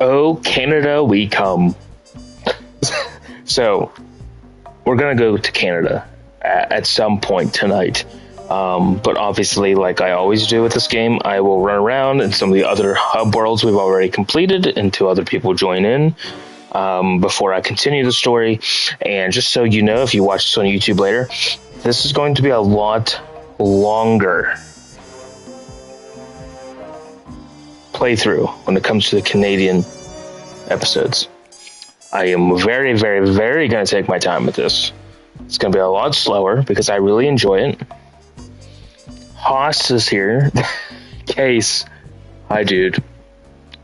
Oh, Canada, we come. So, we're gonna go to Canada at some point tonight. But obviously, like I always do with this game, I will run around in some of the other hub worlds we've already completed until other people join in before I continue the story. And just so you know, if you watch this on YouTube later, this is going to be a lot longer playthrough when it comes to the Canadian episodes. I am very, very, very going to take my time with this. It's going to be a lot slower because I really enjoy it. Haas is here. Case. Hi, dude.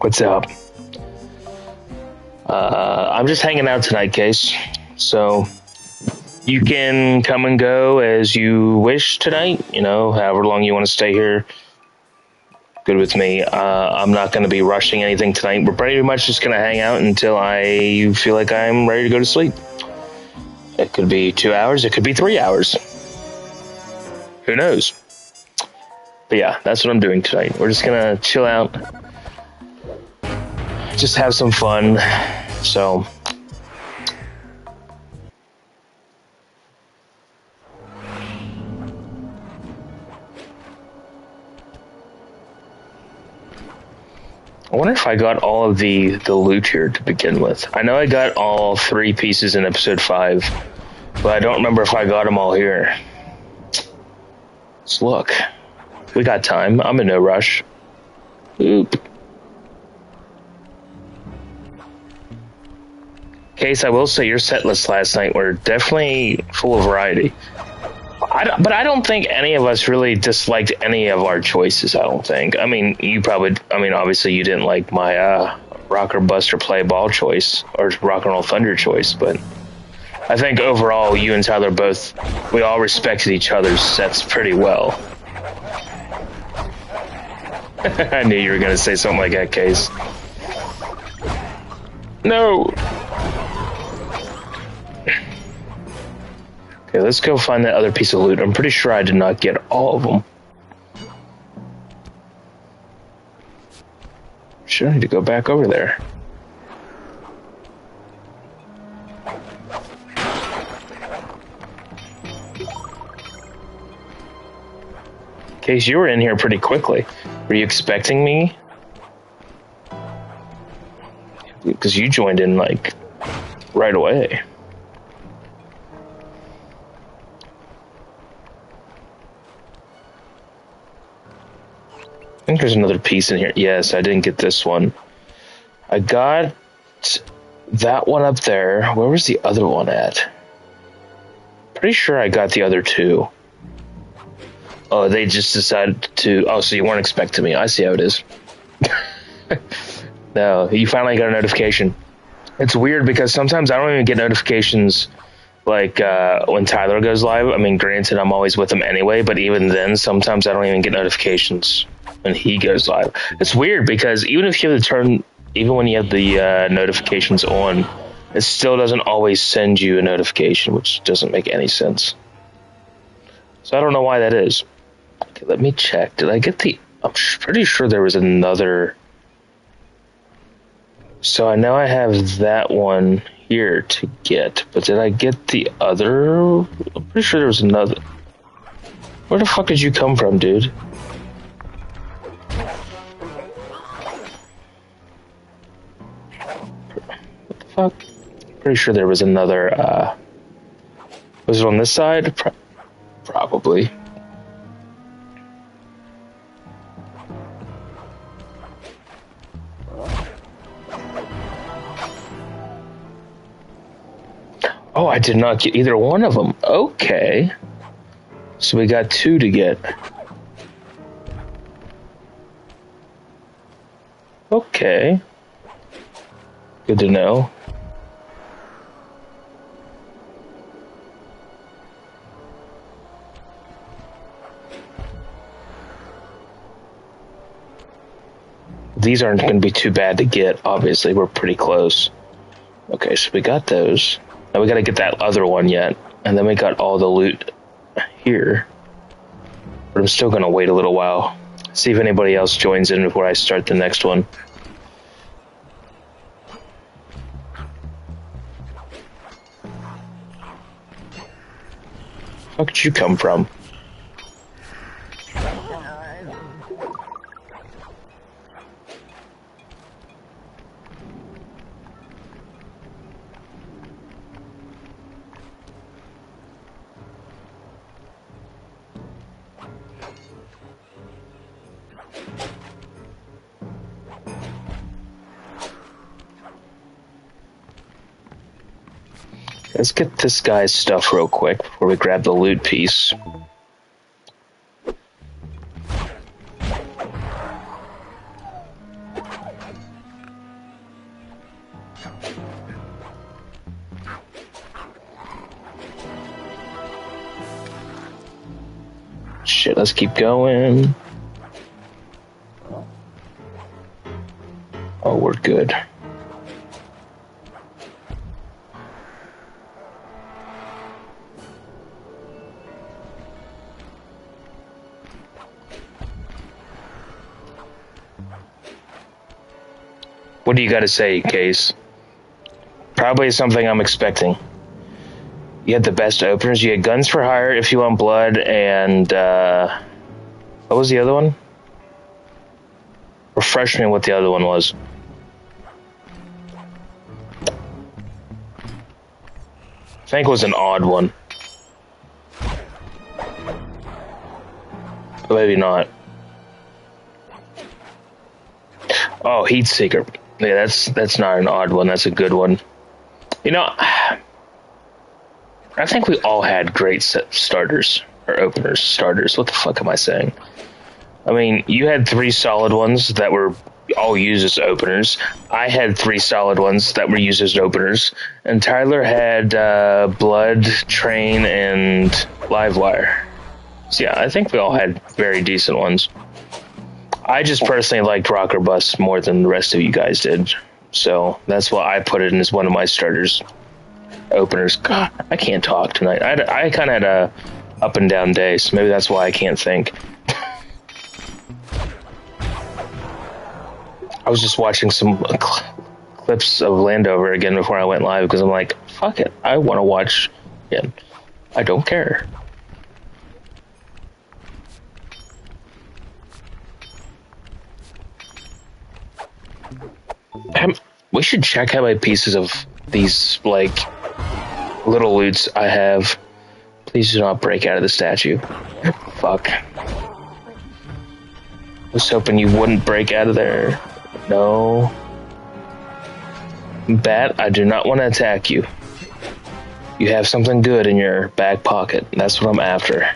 What's up? I'm just hanging out tonight, Case. So you can come and go as you wish tonight. You know, however long you want to stay here. Good with me. I'm not going to be rushing anything tonight. We're pretty much just going to hang out until I feel like I'm ready to go to sleep. It could be 2 hours. It could be 3 hours. Who knows? But yeah, that's what I'm doing tonight. We're just going to chill out. Just have some fun. So... I wonder if I got all of the loot here to begin with. I know I got all 3 pieces in episode 5, but I don't remember if I got them all here. Let's look. We got time. I'm in no rush. Oop. Case, I will say your set lists last night were definitely full of variety. But I don't think any of us really disliked any of our choices, I don't think. I mean, obviously you didn't like my Rocker Buster Play Ball choice, or Rock and Roll Thunder choice, but I think overall you and Tyler we all respected each other's sets pretty well. I knew you were going to say something like that, Case. No! Okay, let's go find that other piece of loot. I'm pretty sure I did not get all of them. Should I need to go back over there? Case, you were in here pretty quickly. Were you expecting me? Because you joined in, like, right away. I think there's another piece in here. Yes, I didn't get this one. I got that one up there. Where was the other one at? Pretty sure I got the other 2. Oh, they just decided to... Oh, so you weren't expecting me. I see how it is. No, you finally got a notification. It's weird because sometimes I don't even get notifications like when Tyler goes live. I mean, granted, I'm always with him anyway, but even then, sometimes I don't even get notifications when he goes live. It's weird because even when you have the notifications on, it still doesn't always send you a notification, which doesn't make any sense. So I don't know why that is. Okay, let me check. Did I get I'm pretty sure there was another... So I know I have that one here to get, but did I get the other? I'm pretty sure there was another. Where the fuck did you come from, dude? What the fuck? Pretty sure there was another, was it on this side? Probably. Oh, I did not get either one of them. Okay. So we got 2 to get. Okay. Good to know. These aren't going to be too bad to get. Obviously, we're pretty close. Okay, so we got those. Now we got to get that other one yet. And then we got all the loot here. But I'm still going to wait a little while. See if anybody else joins in before I start the next one. Where did you come from? Let's get this guy's stuff real quick before we grab the loot piece. Shit, let's keep going. Oh, we're good. What do you got to say, Case? Probably something I'm expecting. You had the best openers. You had Guns for Hire, If You Want Blood, and what was the other one? Refresh me what the other one was. I think it was an odd one. Maybe not. Oh, Heat Seeker. Yeah, that's not an odd one. That's a good one. You know, I think we all had great starters or openers. Starters. What the fuck am I saying? I mean, you had 3 solid ones that were all used as openers. I had 3 solid ones that were used as openers, and Tyler had Blood, Train, and Livewire. So yeah, I think we all had very decent ones. I just personally liked Rocker Bus more than the rest of you guys did, so that's why I put it in as one of my starters openers. God, I can't talk tonight. I kind of had a up and down day, so maybe that's why I can't think. I was just watching some clips of Landover again before I went live because I'm like, fuck it, I want to watch again. I don't care. We should check how many pieces of these, like, little loots I have. Please do not break out of the statue. Fuck. I was hoping you wouldn't break out of there. No. Bat, I do not want to attack you. You have something good in your back pocket. That's what I'm after.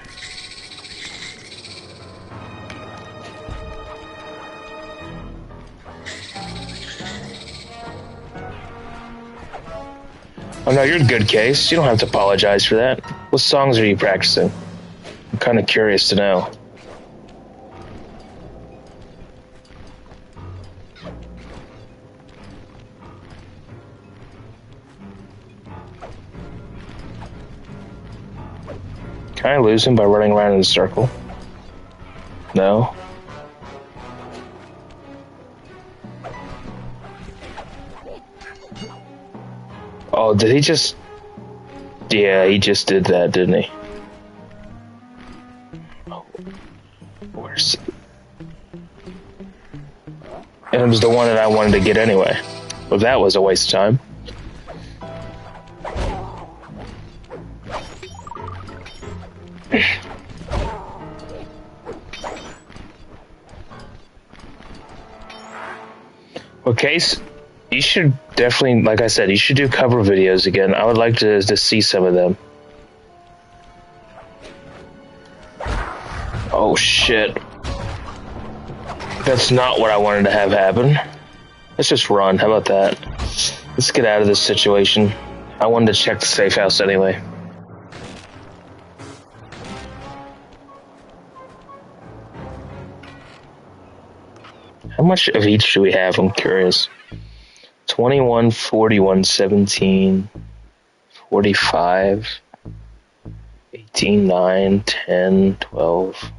Oh no, you're a good Case. You don't have to apologize for that. What songs are you practicing? I'm kind of curious to know. Can I lose him by running around in a circle? No. Oh, did he just... Yeah, he just did that, didn't he? Oh, where's... And it was the one that I wanted to get anyway. Well, that was a waste of time. Well, Case, you should definitely, like I said, you should do cover videos again. I would like to see some of them. Oh, shit. That's not what I wanted to have happen. Let's just run. How about that? Let's get out of this situation. I wanted to check the safe house anyway. How much of each do we have? I'm curious. 21, 41, 17, 45, 18, 9, 10, 12.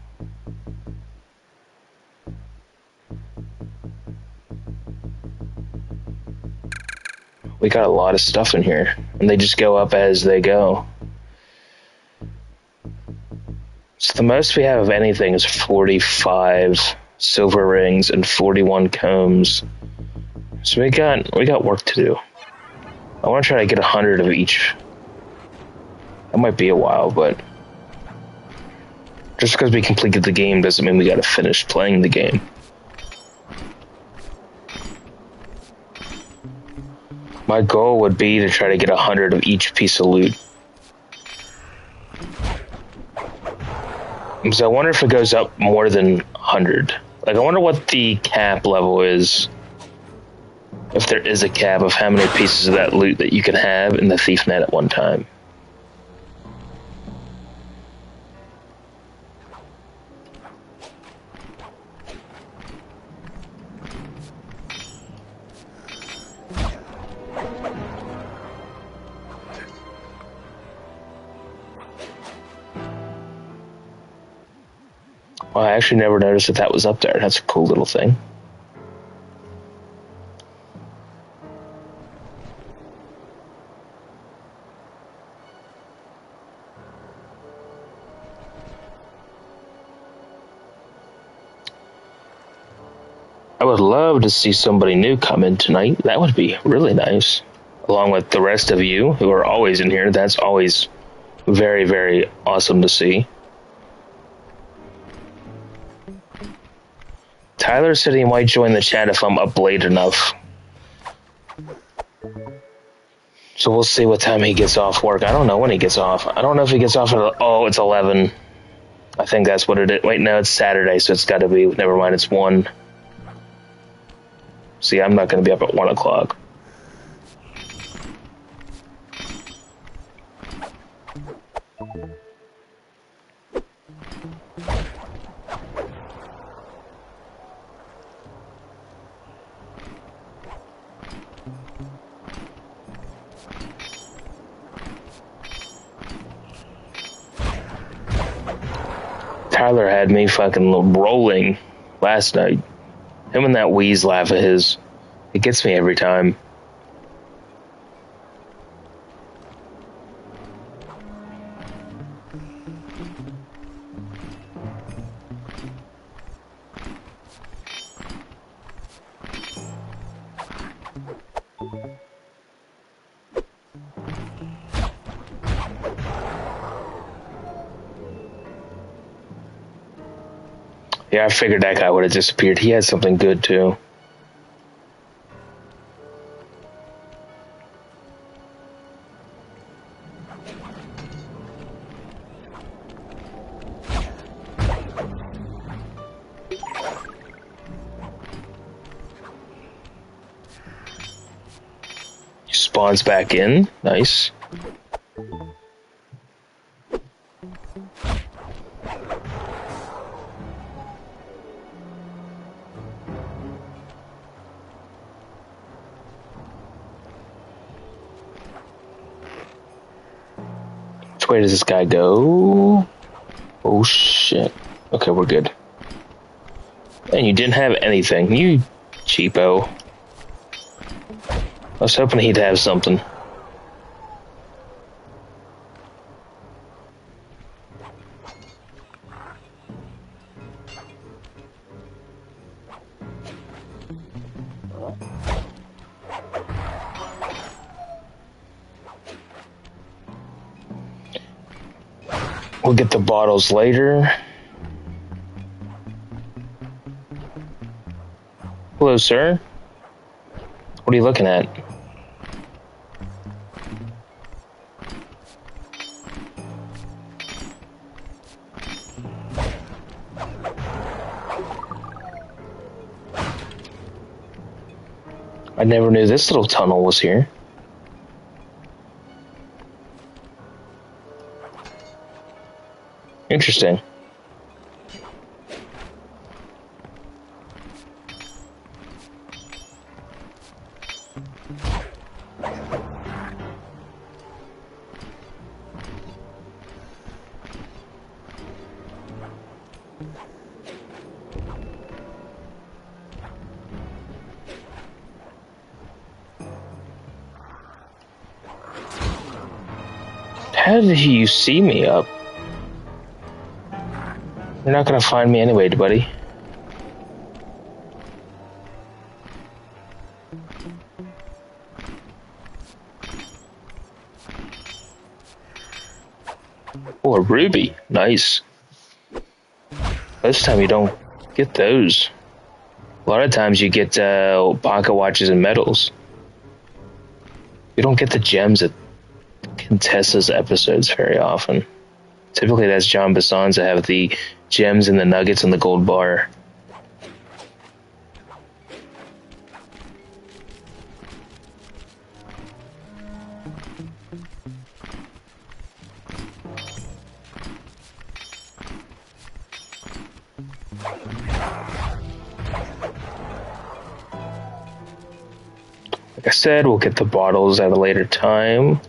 We got a lot of stuff in here, and they just go up as they go. So the most we have of anything is 45 silver rings and 41 combs. So we got work to do. I want to try to get 100 of each. That might be a while, but just because we completed the game doesn't mean we got to finish playing the game. My goal would be to try to get 100 of each piece of loot. So I wonder if it goes up more than 100. Like, I wonder what the cap level is. If there is a cap of how many pieces of that loot that you can have in the thief net at one time. Well, I actually never noticed that was up there. That's a cool little thing. I would love to see somebody new come in tonight. That would be really nice. Along with the rest of you who are always in here. That's always very, very awesome to see. Tyler said he might join the chat if I'm up late enough. So we'll see what time he gets off work. I don't know when he gets off. I don't know if he gets off at... Oh, it's 11. I think that's what it is. Wait, no, it's Saturday, so it's got to be... Never mind, it's 1. See, I'm not going to be up at 1 o'clock. Tyler had me fucking rolling last night. Him and that wheeze laugh of his. It gets me every time. Yeah, I figured that guy would have disappeared. He had something good, too. He spawns back in. Nice. Which way does this guy go? Oh shit. Okay, we're good. And you didn't have anything. You cheapo. I was hoping he'd have something. We'll get the bottles later. Hello, sir. What are you looking at? I never knew this little tunnel was here. Interesting. How did you see me up? You're not gonna find me anyway, buddy. Oh, a ruby. Nice. This time you don't get those. A lot of times you get pocket watches and medals. You don't get the gems at Contessa's episodes very often. Typically that's John Basson's that have the gems and the nuggets and the gold bar. Like I said, we'll get the bottles at a later time.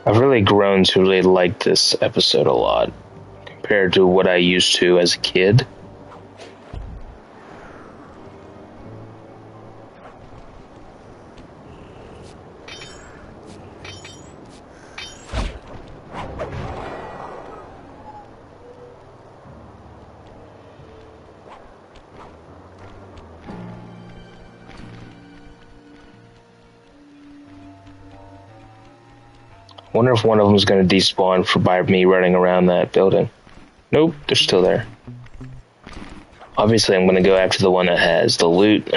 I've really grown to really like this episode a lot compared to what I used to as a kid. Wonder if one of them is going to despawn by me running around that building. Nope, they're still there. Obviously, I'm going to go after the one that has the loot.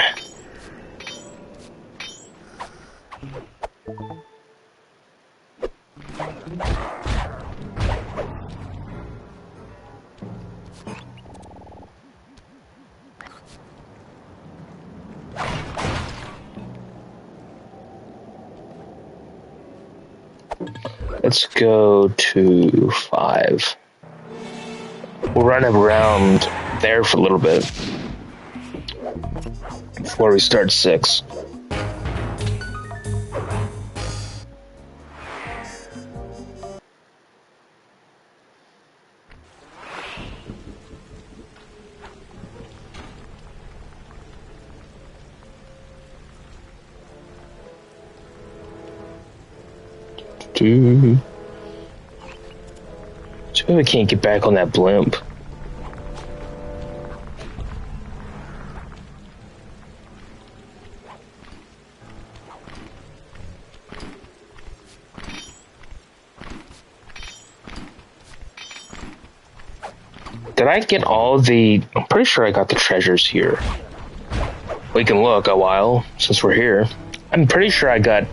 Let's go to 5. We'll run around there for a little bit before we start 6. Too bad we can't get back on that blimp. Did I get all the... I'm pretty sure I got the treasures here. We can look a while since we're here. I'm pretty sure I got...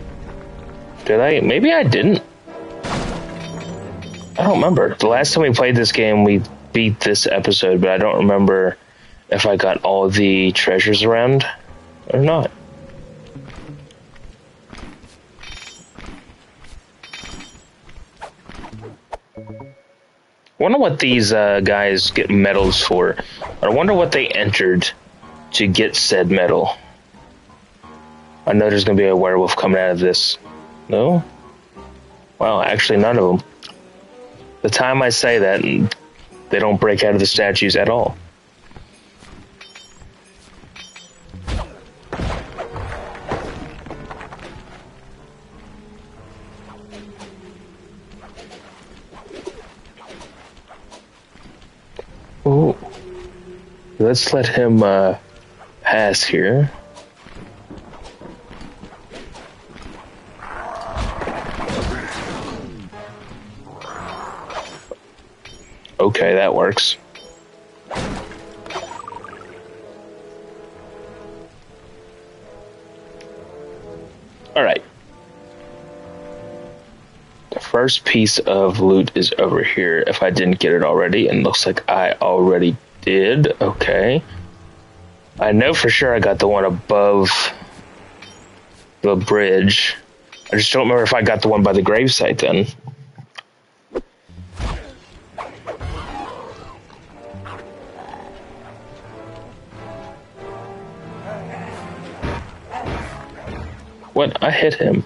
Did I? Maybe I didn't. I don't remember. The last time we played this game, we beat this episode, but I don't remember if I got all the treasures around or not. I wonder what these guys get medals for. I wonder what they entered to get said medal. I know there's going to be a werewolf coming out of this. No? Well, actually, none of them. The time I say that, they don't break out of the statues at all. Ooh. Let's let him pass here. Okay, that works. Alright. The first piece of loot is over here, if I didn't get it already, and looks like I already did. Okay. I know for sure I got the one above the bridge. I just don't remember if I got the one by the gravesite then. What? I hit him.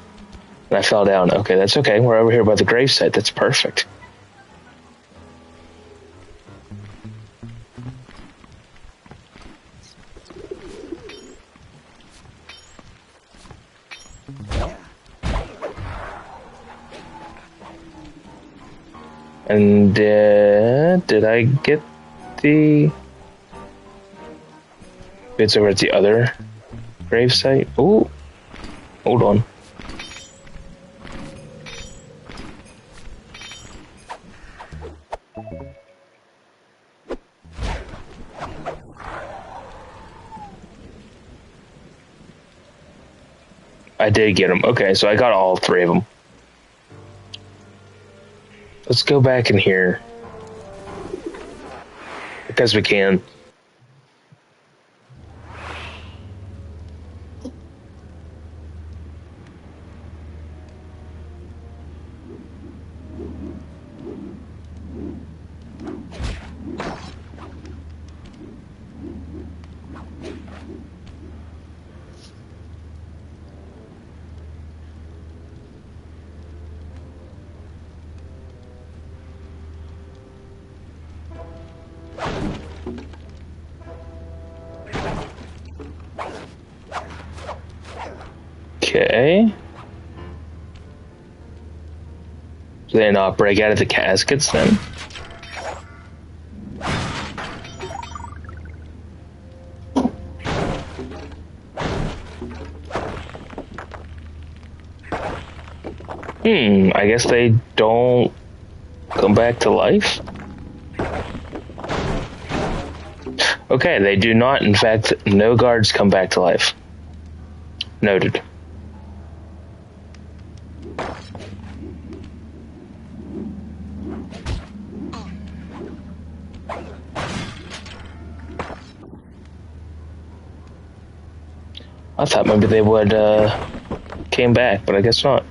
And I fell down. Okay, that's okay. We're over here by the gravesite. That's perfect. And did I get the bits over at the other grave site? Ooh, hold on. I did get them. Okay, so I got all 3 of them. Let's go back in here. Because we can. Okay. Do they not break out of the caskets then? I guess they don't come back to life? Okay, they do not. In fact, no guards come back to life. Noted. I thought maybe they would came back, but I guess not.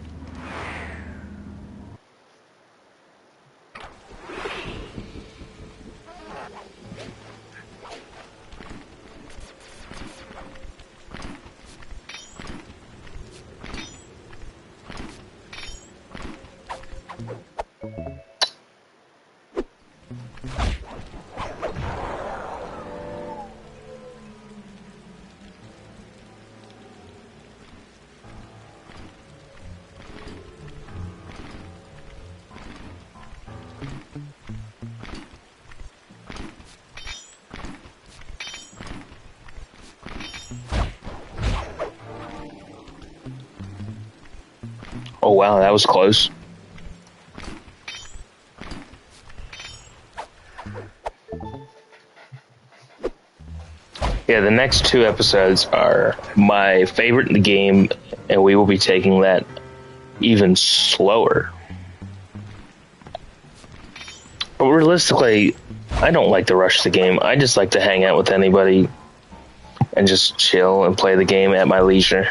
Oh wow, that was close. Yeah, the next 2 episodes are my favorite in the game, and we will be taking that even slower. But realistically, I don't like to rush the game. I just like to hang out with anybody and just chill and play the game at my leisure.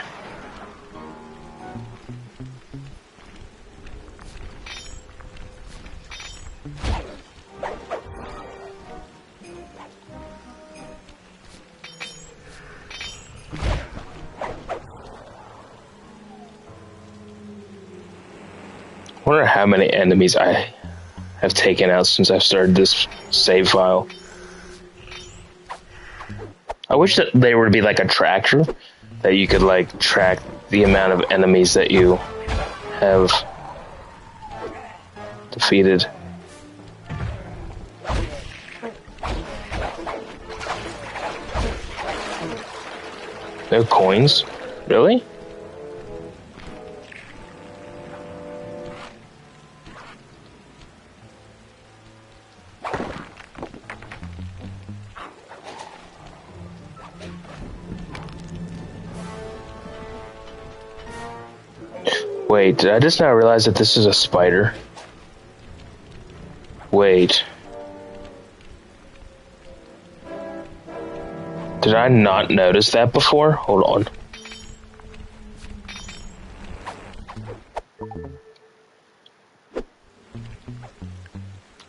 I wonder how many enemies I have taken out since I've started this save file. I wish that they were to be like a tracker, that you could like track the amount of enemies that you have defeated. No coins? Really? Wait, did I just now realize that this is a spider? Wait. Did I not notice that before? Hold on.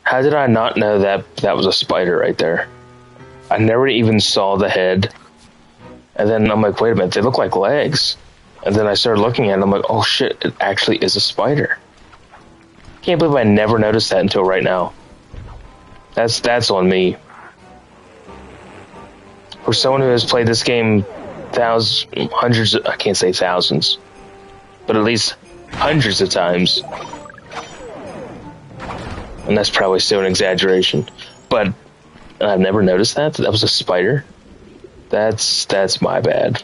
How did I not know that that was a spider right there? I never even saw the head. And then I'm like, wait a minute, they look like legs. And then I started looking at it, I'm like, oh shit, it actually is a spider. Can't believe I never noticed that until right now. That's on me. For someone who has played this game hundreds, I can't say thousands, but at least hundreds of times. And that's probably still an exaggeration. But I've never noticed that. That was a spider. That's my bad.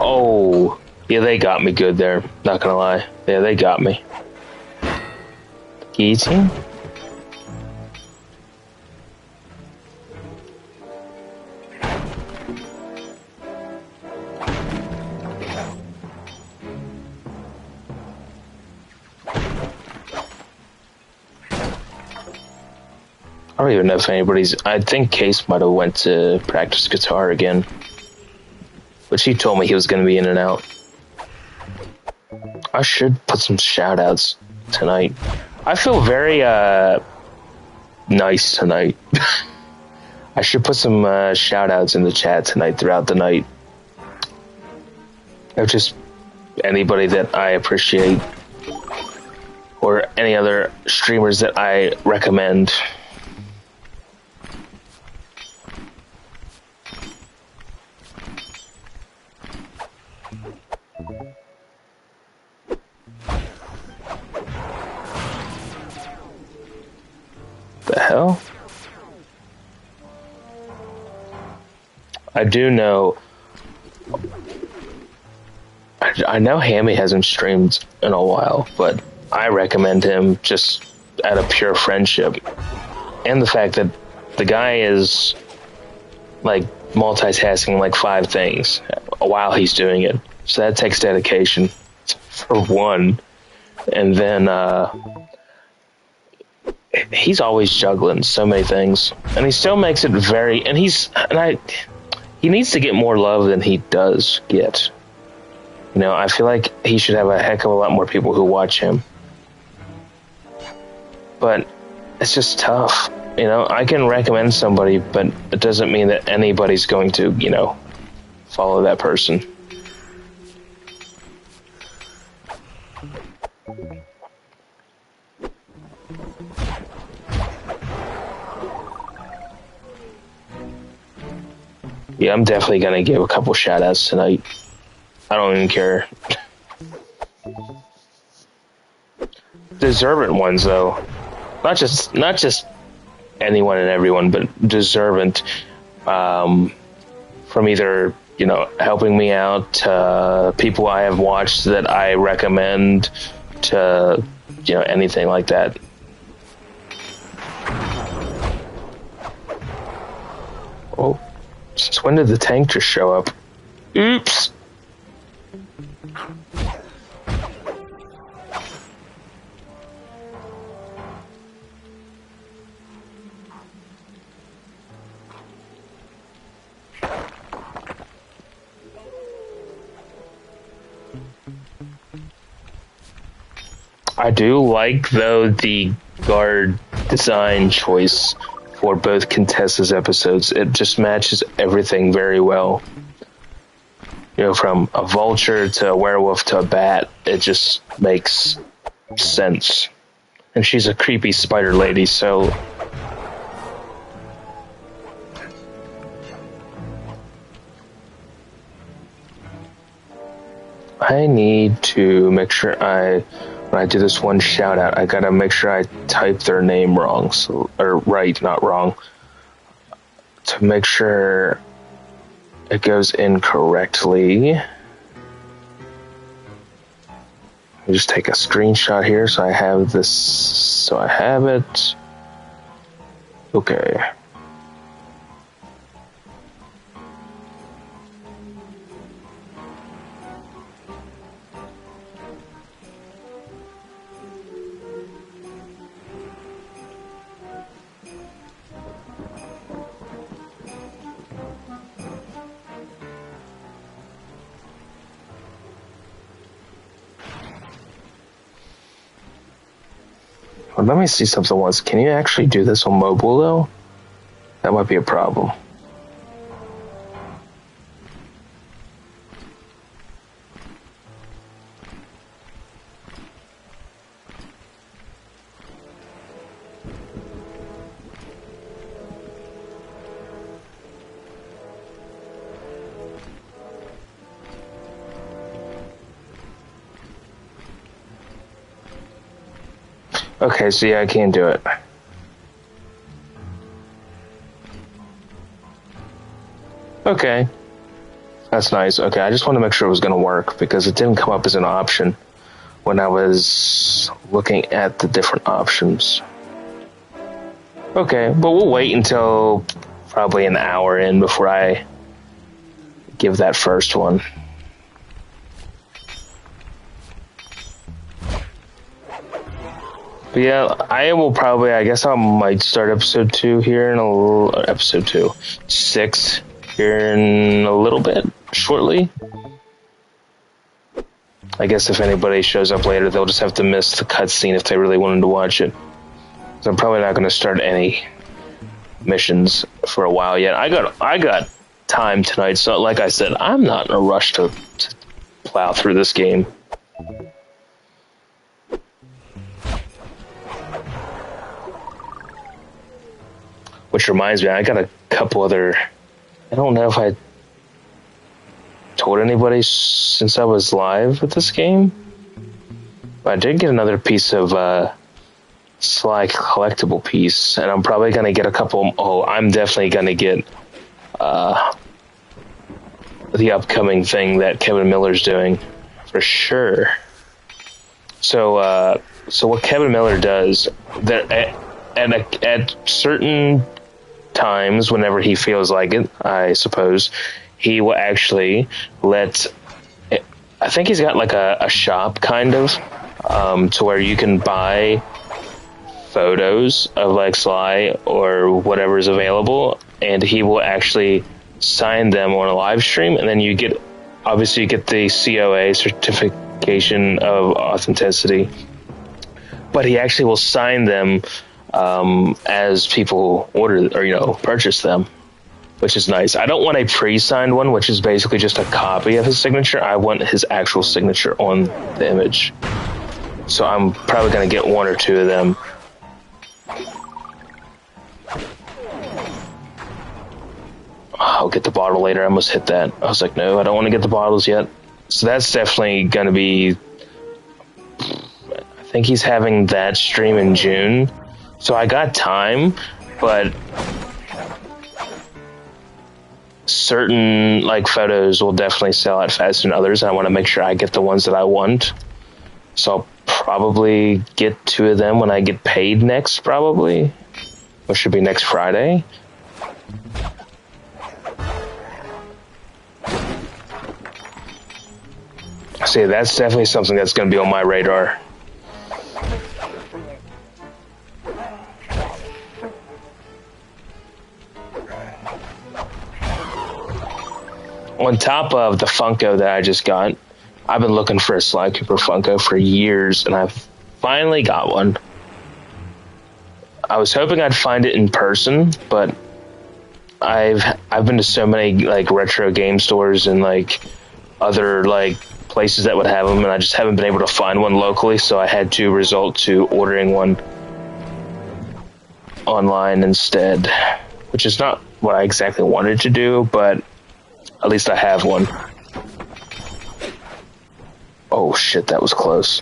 Oh, yeah, they got me good there. Not gonna lie. Yeah, they got me. Guillotine? I don't even know if anybody's. I think Case might have went to practice guitar again, but she told me he was going to be in and out. I should put some shout outs tonight. I feel very nice tonight. I should put some shout outs in the chat tonight throughout the night. Of just anybody that I appreciate, or any other streamers that I recommend. The hell? I do know. I know Hammy hasn't streamed in a while, but I recommend him just out of pure friendship. And the fact that the guy is like multitasking like 5 things while he's doing it. So that takes dedication for one. And then he's always juggling so many things. And he still makes it very he needs to get more love than he does get. You know, I feel like he should have a heck of a lot more people who watch him. But it's just tough. You know, I can recommend somebody, but it doesn't mean that anybody's going to, you know, follow that person. Yeah, I'm definitely going to give a couple shout outs tonight. I don't even care. Deserving ones, though. Not just anyone and everyone, but deserving from either, you know, helping me out to people I have watched that I recommend to, you know, anything like that. Oh, since when did the tank just show up? Oops. I do like, though, the guard design choice for both Contessa's episodes. It just matches everything very well. You know, from a vulture to a werewolf to a bat, it just makes sense. And she's a creepy spider lady, so... I need to make sure when I do this one shout out, I gotta make sure I type their name wrong, or right, not wrong, to make sure it goes in correctly. Let me just take a screenshot here so I have this, so I have it. Okay. Well, let me see something once. Can you actually do this on mobile, though? That might be a problem. Okay, so yeah, I can't do it. Okay. That's nice. Okay, I just want to make sure it was going to work because it didn't come up as an option when I was looking at the different options. Okay, but we'll wait until probably an hour in before I give that first one. But yeah, I will probably, I guess I might start episode 2 here in episode 2, 6 here in a little bit, shortly. I guess if anybody shows up later, they'll just have to miss the cutscene if they really wanted to watch it. So I'm probably not going to start any missions for a while yet. I got time tonight, so like I said, I'm not in a rush to plow through this game. Which reminds me, I got a couple other... I don't know if I told anybody since I was live with this game, but I did get another piece of Sly collectible piece, and I'm probably going to get a couple... Oh, I'm definitely going to get the upcoming thing that Kevin Miller's doing, for sure. So what Kevin Miller does, that at certain times, whenever he feels like it, I suppose, he will actually let... I think he's got like a shop, kind of, to where you can buy photos of like Sly or whatever's available, and he will actually sign them on a live stream, and then you get the COA, certification of authenticity, but he actually will sign them as people order or purchase them, which is nice. I don't want a pre-signed one, which is basically just a copy of his signature. I want his actual signature on the image, so I'm probably going to get one or two of them. I'll get the bottle later. I almost hit that. I was like, no, I don't want to get the bottles yet. So that's definitely going to be... I think he's having that stream in June. So I got time, but certain like photos will definitely sell out faster than others. And I want to make sure I get the ones that I want. So I'll probably get 2 of them when I get paid next, probably. Which should be next Friday. See, that's definitely something that's going to be on my radar. On top of the Funko that I just got, I've been looking for a Sly Cooper Funko for years, and I've finally got one. I was hoping I'd find it in person, but I've been to so many like retro game stores and like other like places that would have them, and I just haven't been able to find one locally, so I had to resort to ordering one online instead, which is not what I exactly wanted to do, but at least I have one. Oh shit, that was close.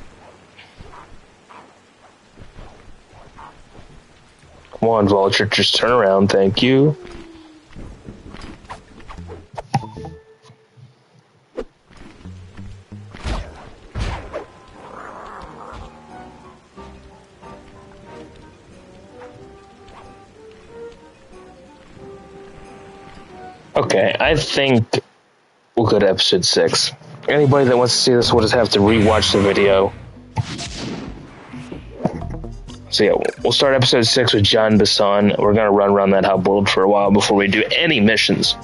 Come on, Vulture, just turn around, thank you. Okay, I think we'll go to episode 6. Anybody that wants to see this will just have to rewatch the video. So yeah, we'll start episode 6 with John Basson. We're going to run around that hub world for a while before we do any missions.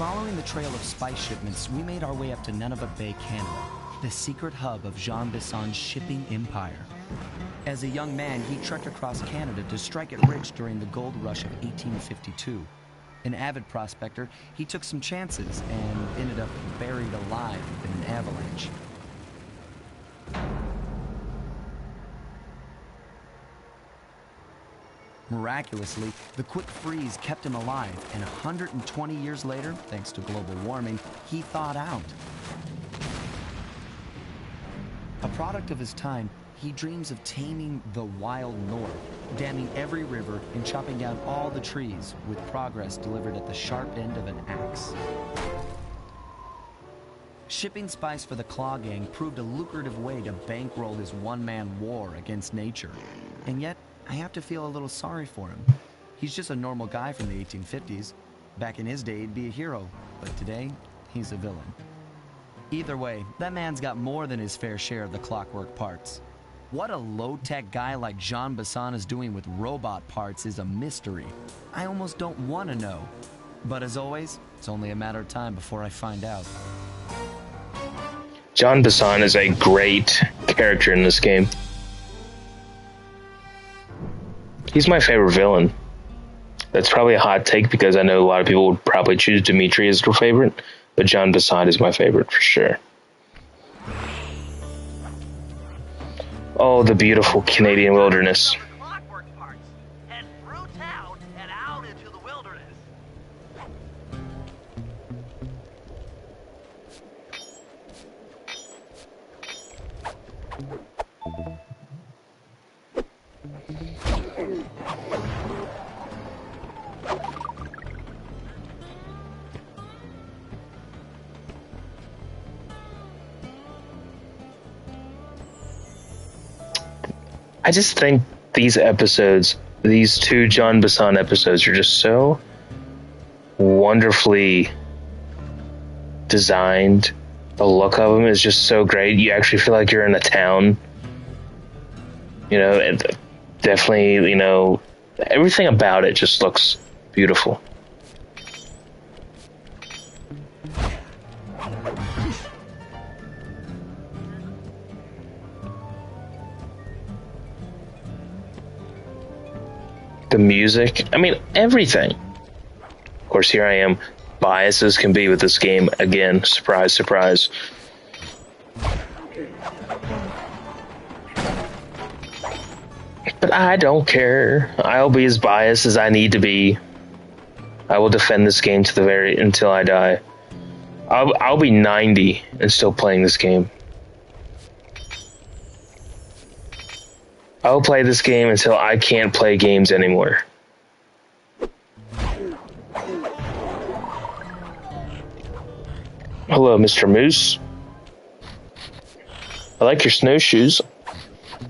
Following the trail of spice shipments, we made our way up to Nunavut Bay, Canada, the secret hub of Jean Bisson's shipping empire. As a young man, he trekked across Canada to strike it rich during the gold rush of 1852. An avid prospector, he took some chances and ended up buried alive in an avalanche. Miraculously, the quick freeze kept him alive, and 120 years later, thanks to global warming, he thawed out. A product of his time, he dreams of taming the wild north, damming every river and chopping down all the trees, with progress delivered at the sharp end of an axe. Shipping spice for the Claw Gang proved a lucrative way to bankroll his one-man war against nature. And yet, I have to feel a little sorry for him. He's just a normal guy from the 1850s. Back in his day, he'd be a hero, but today, he's a villain. Either way, that man's got more than his fair share of the clockwork parts. What a low-tech guy like Jean Bisson is doing with robot parts is a mystery. I almost don't want to know. But as always, it's only a matter of time before I find out. Jean Bisson is a great character in this game. He's my favorite villain. That's probably a hot take because I know a lot of people would probably choose Dimitri as their favorite, but Jean Bisson is my favorite for sure. Oh, the beautiful Canadian wilderness. I just think these episodes, these two Jean Bisson episodes, are just so wonderfully designed. The look of them is just so great. You actually feel like you're in a town. You know, and definitely, you know, everything about it just looks beautiful. The music, I mean, everything. Of course, here I am, biased as can be with this game. Again, surprise, surprise. But I don't care. I'll be as biased as I need to be. I will defend this game to the until I die. I'll be 90 and still playing this game. I'll play this game until I can't play games anymore. Hello, Mr. Moose. I like your snowshoes.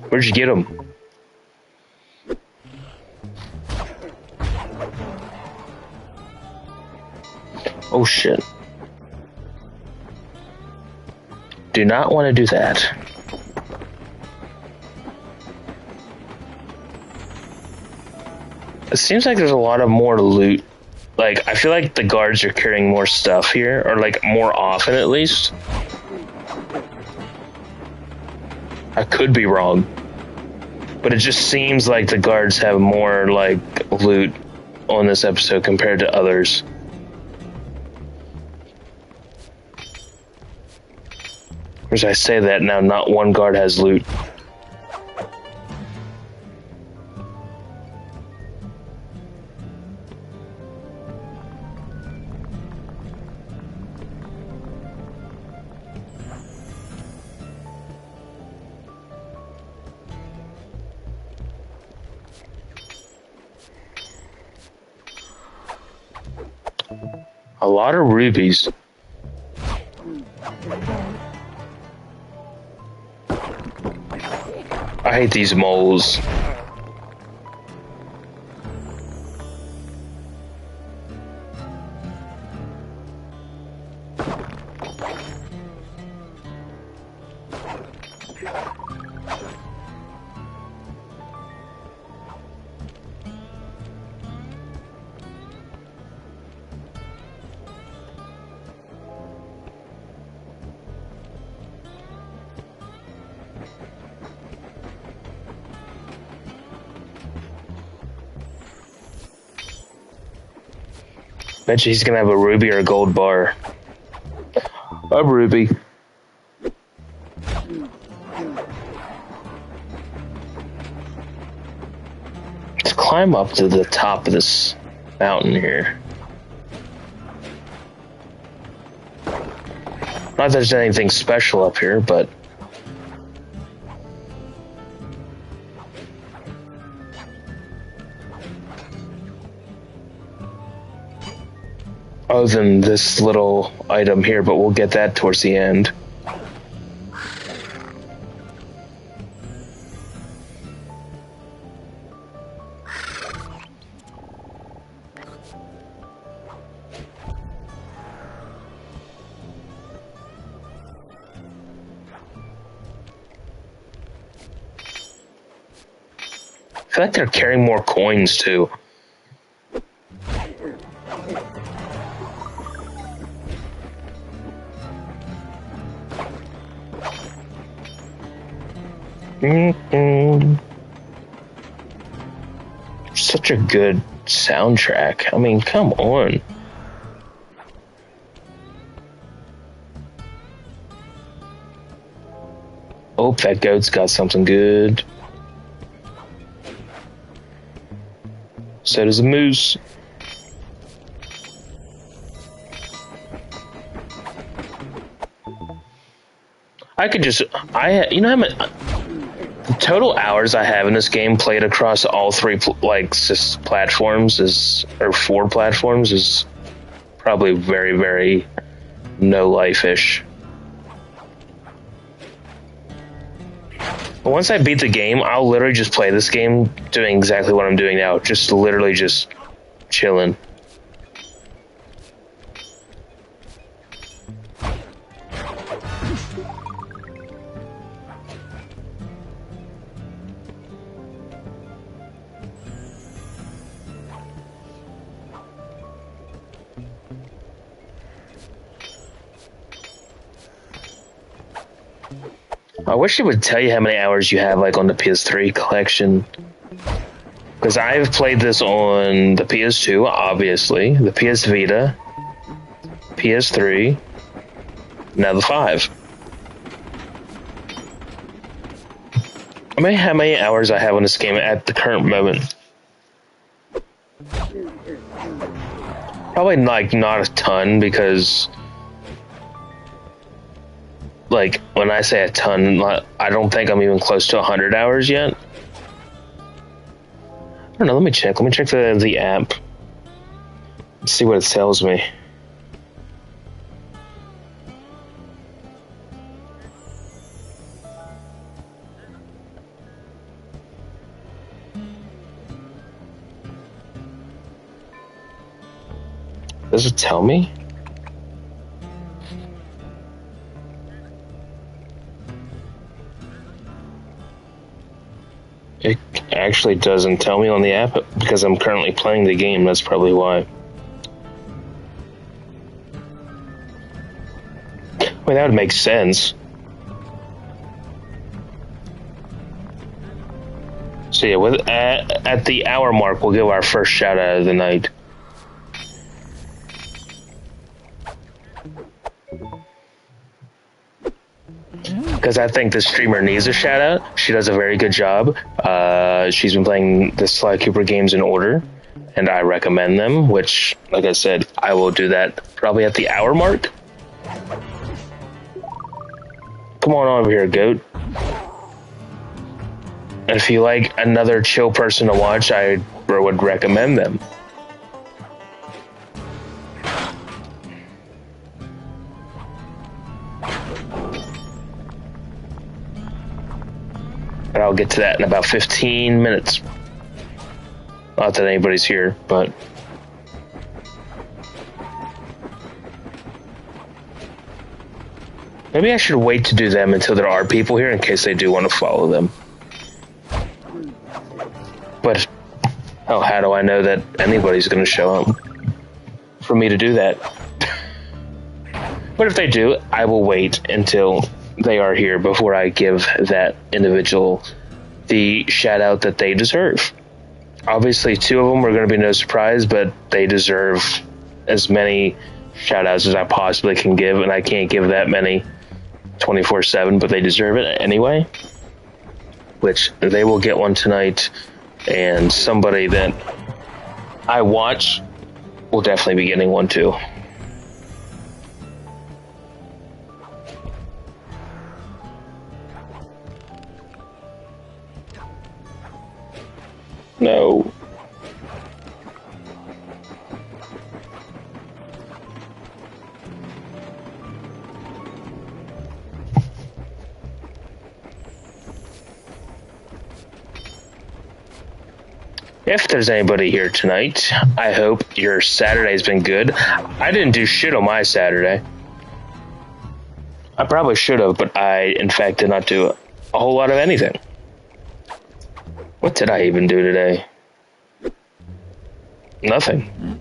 Where'd you get them? Oh shit. Do not want to do that. It seems like there's a lot of more loot. Like, I feel like the guards are carrying more stuff here, or like more often at least. I could be wrong. But it just seems like the guards have more like loot on this episode compared to others. As I say that now, not one guard has loot. A lot of rubies. I hate these moles. Bet you he's gonna have a ruby or a gold bar. A ruby. Let's climb up to the top of this mountain here. Not that there's anything special up here, but other than this little item here, but we'll get that towards the end. I feel like they're carrying more coins too. Such a good soundtrack. I mean, come on. Oh, that goat's got something good. So does a moose. I could just, you know how many, the total hours I have in this game played across all three, platforms or 4 platforms is probably very, very no life-ish. Once I beat the game, I'll literally just play this game doing exactly what I'm doing now. Just literally just chilling. I wish it would tell you how many hours you have, like, on the PS3 collection. Because I've played this on the PS2, obviously, the PS Vita, PS3, now the 5. I mean, how many hours I have on this game at the current moment? Probably, like, not a ton, because... like, when I say a ton, I don't think I'm even close to 100 hours yet. I don't know, let me check. Let me check the app. Let's see what it tells me. Does it tell me? It actually doesn't tell me on the app because I'm currently playing the game. That's probably why. I mean, that would make sense. So yeah, at the hour mark, we'll give our first shout out of the night. Because I think this streamer needs a shout out. She does a very good job. She's been playing the Sly Cooper games in order, and I recommend them, which, like I said, I will do that probably at the hour mark. Come on over here, goat. And if you like another chill person to watch, I would recommend them. And I'll get to that in about 15 minutes. Not that anybody's here, but... maybe I should wait to do them until there are people here in case they do want to follow them. But, oh, how do I know that anybody's going to show up for me to do that? But if they do, I will wait until they are here before I give that individual the shout out that they deserve. Obviously, 2 of them are going to be no surprise, but they deserve as many shout outs as I possibly can give, and I can't give that many 24/7, but they deserve it anyway. Which they will get one tonight, and somebody that I watch will definitely be getting one too. No. If there's anybody here tonight, I hope your Saturday's been good. I didn't do shit on my Saturday. I probably should have, but I, in fact, did not do a whole lot of anything. What did I even do today? Nothing.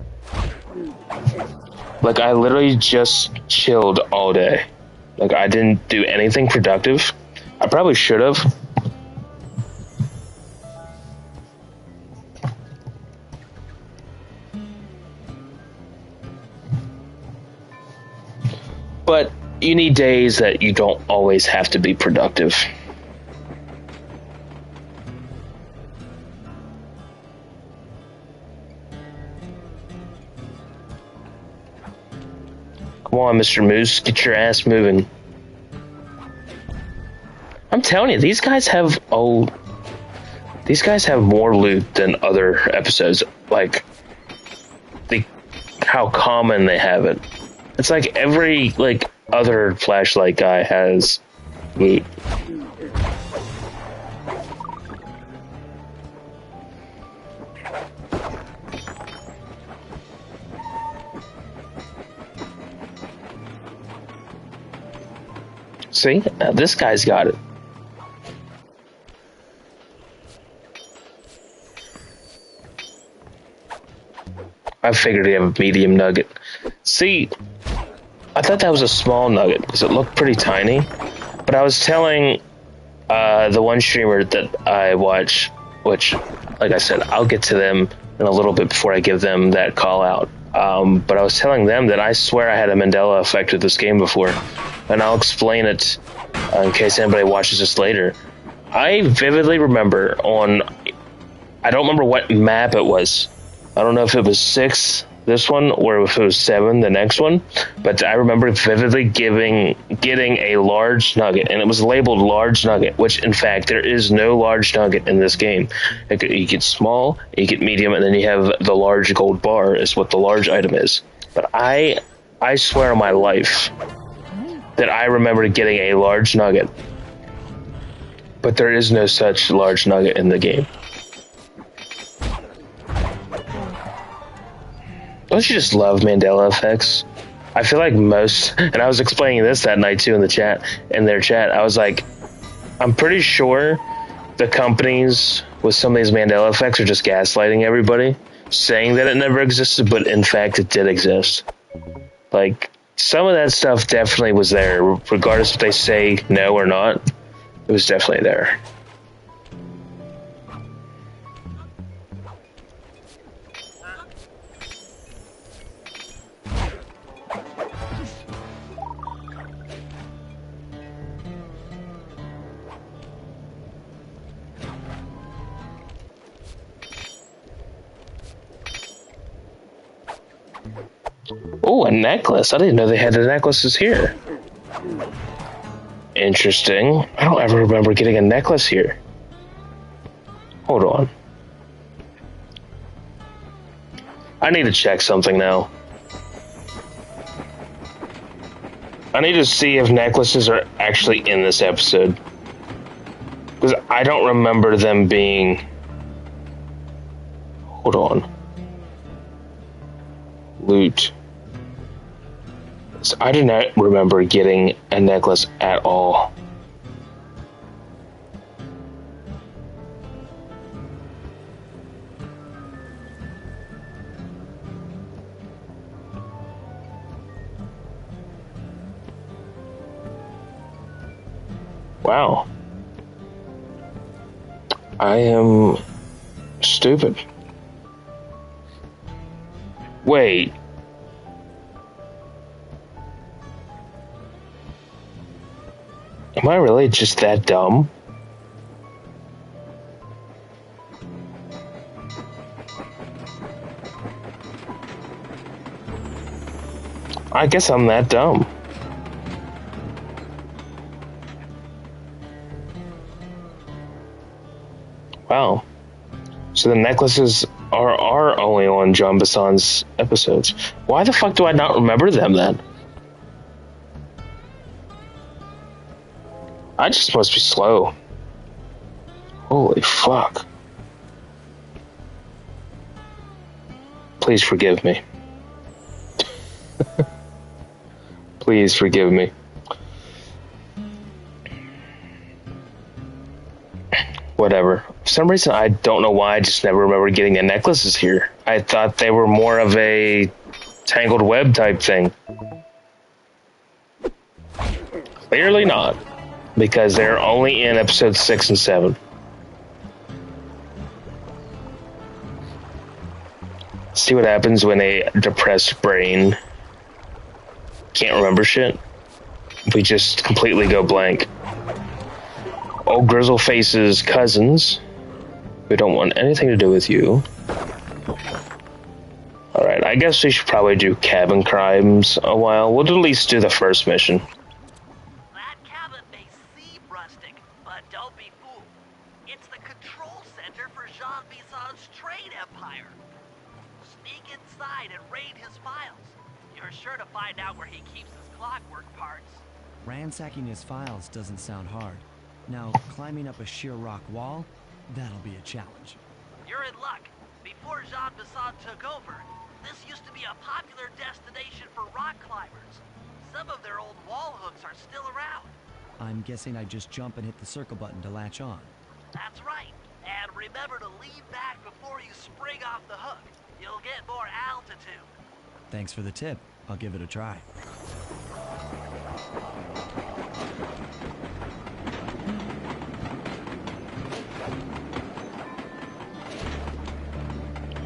Like, I literally just chilled all day. Like, I didn't do anything productive. I probably should have. But you need days that you don't always have to be productive. Come on, Mr. Moose, get your ass moving. I'm telling you, these guys have more loot than other episodes. Like, how common they have it. It's like every other flashlight guy has loot. See? Now this guy's got it. I figured he'd have a medium nugget. See, I thought that was a small nugget because it looked pretty tiny. But I was telling the one streamer that I watch, which, like I said, I'll get to them in a little bit before I give them that call out. But I was telling them that I swear I had a Mandela effect with this game before. And I'll explain it in case anybody watches this later. I vividly remember I don't remember what map it was. I don't know if it was 6, this one, or if it was 7, the next one. But I remember vividly getting a large nugget, and it was labeled large nugget, which in fact there is no large nugget in this game. You get small, you get medium, and then you have the large gold bar is what the large item is. But I swear on my life that I remember getting a large nugget. But there is no such large nugget in the game. Don't you just love Mandela effects? I feel like most, and I was explaining this that night too in their chat. I was like, I'm pretty sure the companies with some of these Mandela effects are just gaslighting everybody, saying that it never existed, but in fact it did exist. Like, some of that stuff definitely was there, regardless if they say no or not. It was definitely there. Oh, a necklace. I didn't know they had the necklaces here. Interesting. I don't ever remember getting a necklace here. Hold on. I need to check something now. I need to see if necklaces are actually in this episode. Because I don't remember them being... Hold on. Loot. So I do not remember getting a necklace at all. Wow. I am stupid. Wait. Am I really just that dumb? I guess I'm that dumb. Wow. So the necklaces are only on John Bassan's episodes. Why the fuck do I not remember them then? I just must be slow. Holy fuck. Please forgive me. Please forgive me. Whatever. For some reason, I don't know why I just never remember getting the necklaces here. I thought they were more of a tangled web type thing. Clearly not, because they're only in episodes 6 and 7. See what happens when a depressed brain can't remember shit? We just completely go blank. Oh, Grizzleface's cousins. We don't want anything to do with you. Alright, I guess we should probably do cabin crimes a while. We'll at least do the first mission. That cabin may seem rustic, but don't be fooled. It's the control center for Jean Bison's trade empire. Sneak inside and raid his files. You're sure to find out where he keeps his clockwork parts. Ransacking his files doesn't sound hard. Now, climbing up a sheer rock wall, that'll be a challenge. You're in luck. Before Jean Bisson took over, this used to be a popular destination for rock climbers. Some of their old wall hooks are still around. I'm guessing I just jump and hit the circle button to latch on. That's right. And remember to lean back before you spring off the hook. You'll get more altitude. Thanks for the tip. I'll give it a try.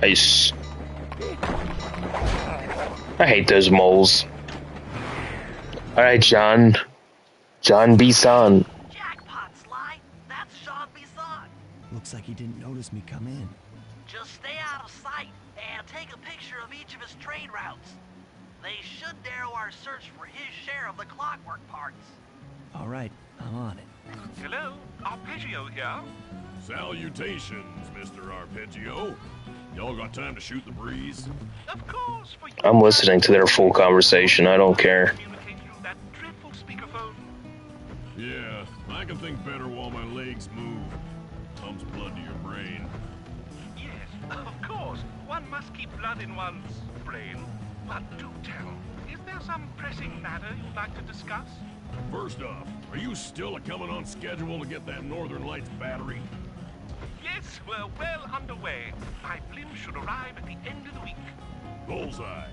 Nice. I hate those moles. Alright, John Bisson. Jackpot, Sly. That's Jean Bisson. Looks like he didn't notice me come in. Just stay out of sight and take a picture of each of his trade routes. They should narrow our search for his share of the clockwork parts. All right, I'm on it. Hello, Arpeggio here. Salutations, Mr. Arpeggio. Y'all got time to shoot the breeze? Of course, for you. I'm listening to their full conversation. I don't care. Communicate through that dreadful speakerphone. Yeah, I can think better while my legs move. Pumps blood to your brain. Yes, of course. One must keep blood in one's brain. But do tell, is there some pressing matter you'd like to discuss? First off, are you still coming on schedule to get that Northern Lights battery? Yes, we're well underway. My blimp should arrive at the end of the week. Bullseye.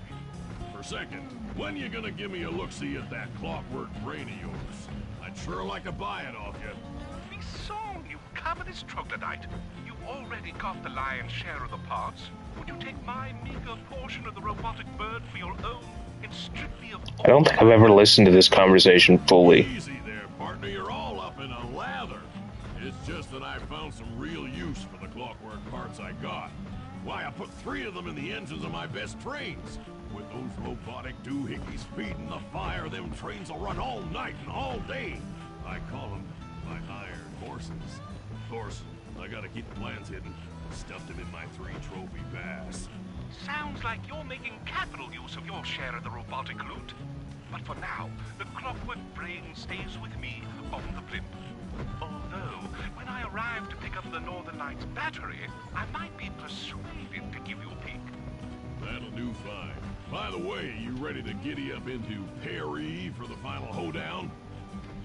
For second, when you gonna give me a look-see at that clockwork brain of yours? I'd sure like to buy it off you. Be song, you covetous troglodyte. You already got the lion's share of the parts. Would you take my meager portion of the robotic bird for your own? It's strictly of I don't think I've ever listened to this conversation fully. Easy there, partner. You're all up in a lather. It's just that I found some real use for the clockwork parts I got. Why, I put 3 of them in the engines of my best trains. With those robotic doohickeys feeding the fire, them trains will run all night and all day. I call them my iron horses. Of course, I gotta keep the plans hidden. Stuffed them in my 3 trophy pass. Sounds like you're making capital use of your share of the robotic loot. But for now, the clockwork brain stays with me on the blimp. Although, when I arrive to pick up the Northern Lights battery, I might be persuaded to give you a peek. That'll do fine. By the way, you ready to giddy up into Perry for the final hoedown?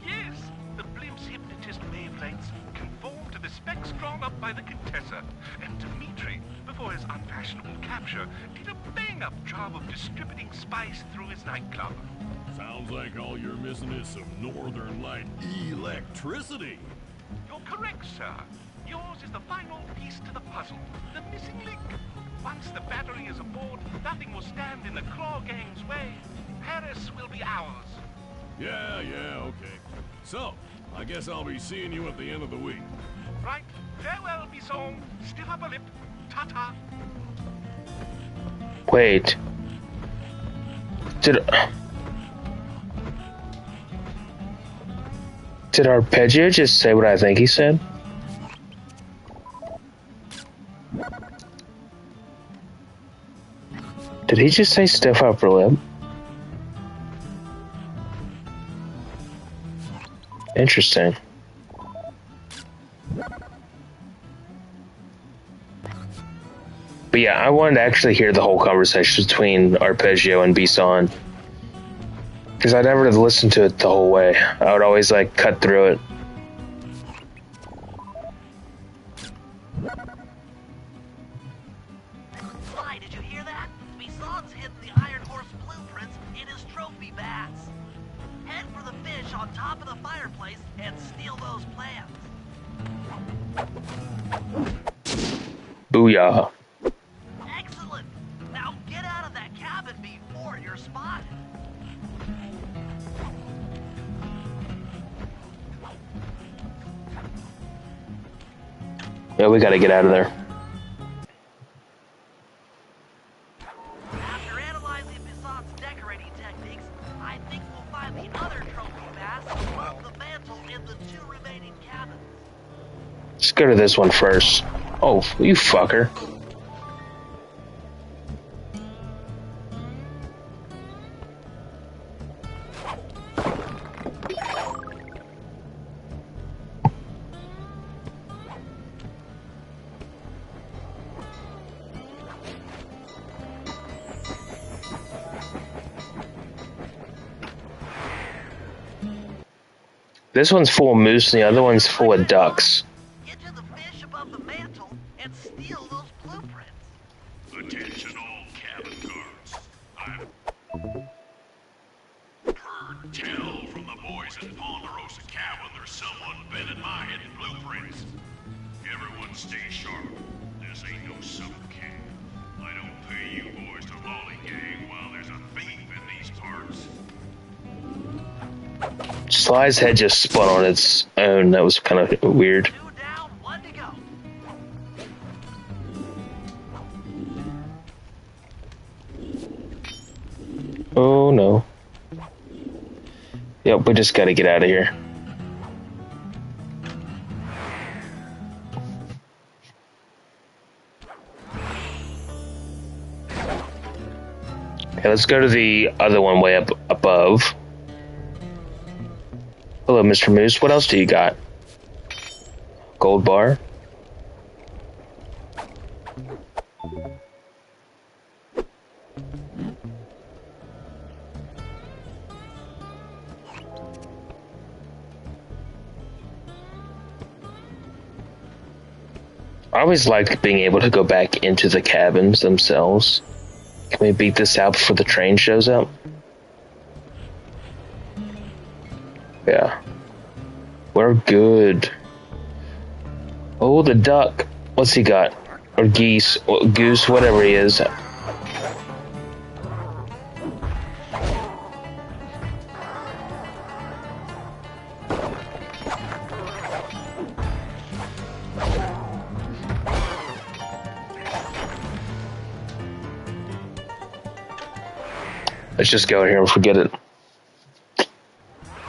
Yes, the blimp's hypnotist wavelengths conform to the specs drawn up by the Contessa, and Dmitri, before his unfashionable capture, did a bang-up job of distributing spice through his nightclub. Sounds like all you're missing is some Northern Light electricity. You're correct, sir. Yours is the final piece to the puzzle, the missing link. Once the battery is aboard, nothing will stand in the Claw Gang's way. Paris will be ours. Yeah, okay. So, I guess I'll be seeing you at the end of the week. Right. Farewell, Bison. Stiff upper lip. Ta-ta. Wait. Did Arpeggio just say what I think he said? Did he just say stiff upper lip? Interesting. But yeah, I wanted to actually hear the whole conversation between Arpeggio and Bison. Because I never listened to it the whole way. I would always like cut through it. Sly, did you hear that? Bison's hidden the Iron Horse blueprints in his trophy bass. Head for the fish on top of the fireplace and steal those plans. Booyah. Excellent. Now get out of that cabin before you're spotted. Yeah, we gotta get out of there. After analyzing Bison's decorating techniques, I think we'll find the other trophy bass above the mantle in the 2 remaining cabins. Let's go to this one first. Oh, you fucker. This one's full of moose and the other one's full of ducks. Get to the fish above the mantle and steal those blueprints. Attention all cabin guards. I've heard tell from the boys at Ponderosa Cabin there's someone bending my hidden blueprints. Everyone stay sharp. This ain't no summer camp. I don't pay you boys to lollygag while there's a thief in these parts. Sly's head just spun on its own. That was kind of weird. 2 down, 1 to go. Oh no. Yep, we just gotta get out of here. Okay, let's go to the other one way up above. Hello, Mr. Moose. What else do you got? Gold bar? I always liked being able to go back into the cabins themselves. Can we beat this out before the train shows up? Yeah. We're good. Oh, the duck. What's he got? Or geese, or goose, whatever he is. Let's just go in here and forget it. The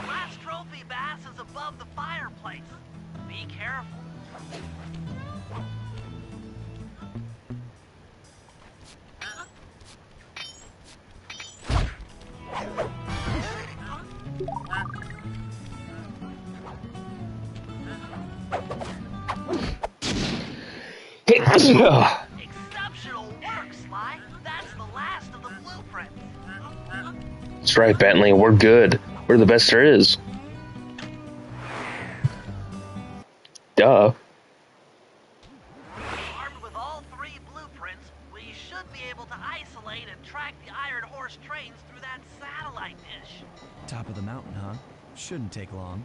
last trophy bass is above the fireplace. Be careful. Exceptional work, Sly. That's the last of the blueprints. That's right, Bentley. We're good. We're the best there is. Duh. Armed with all 3 blueprints, we should be able to isolate and track the Iron Horse trains through that satellite dish. Top of the mountain, huh? Shouldn't take long.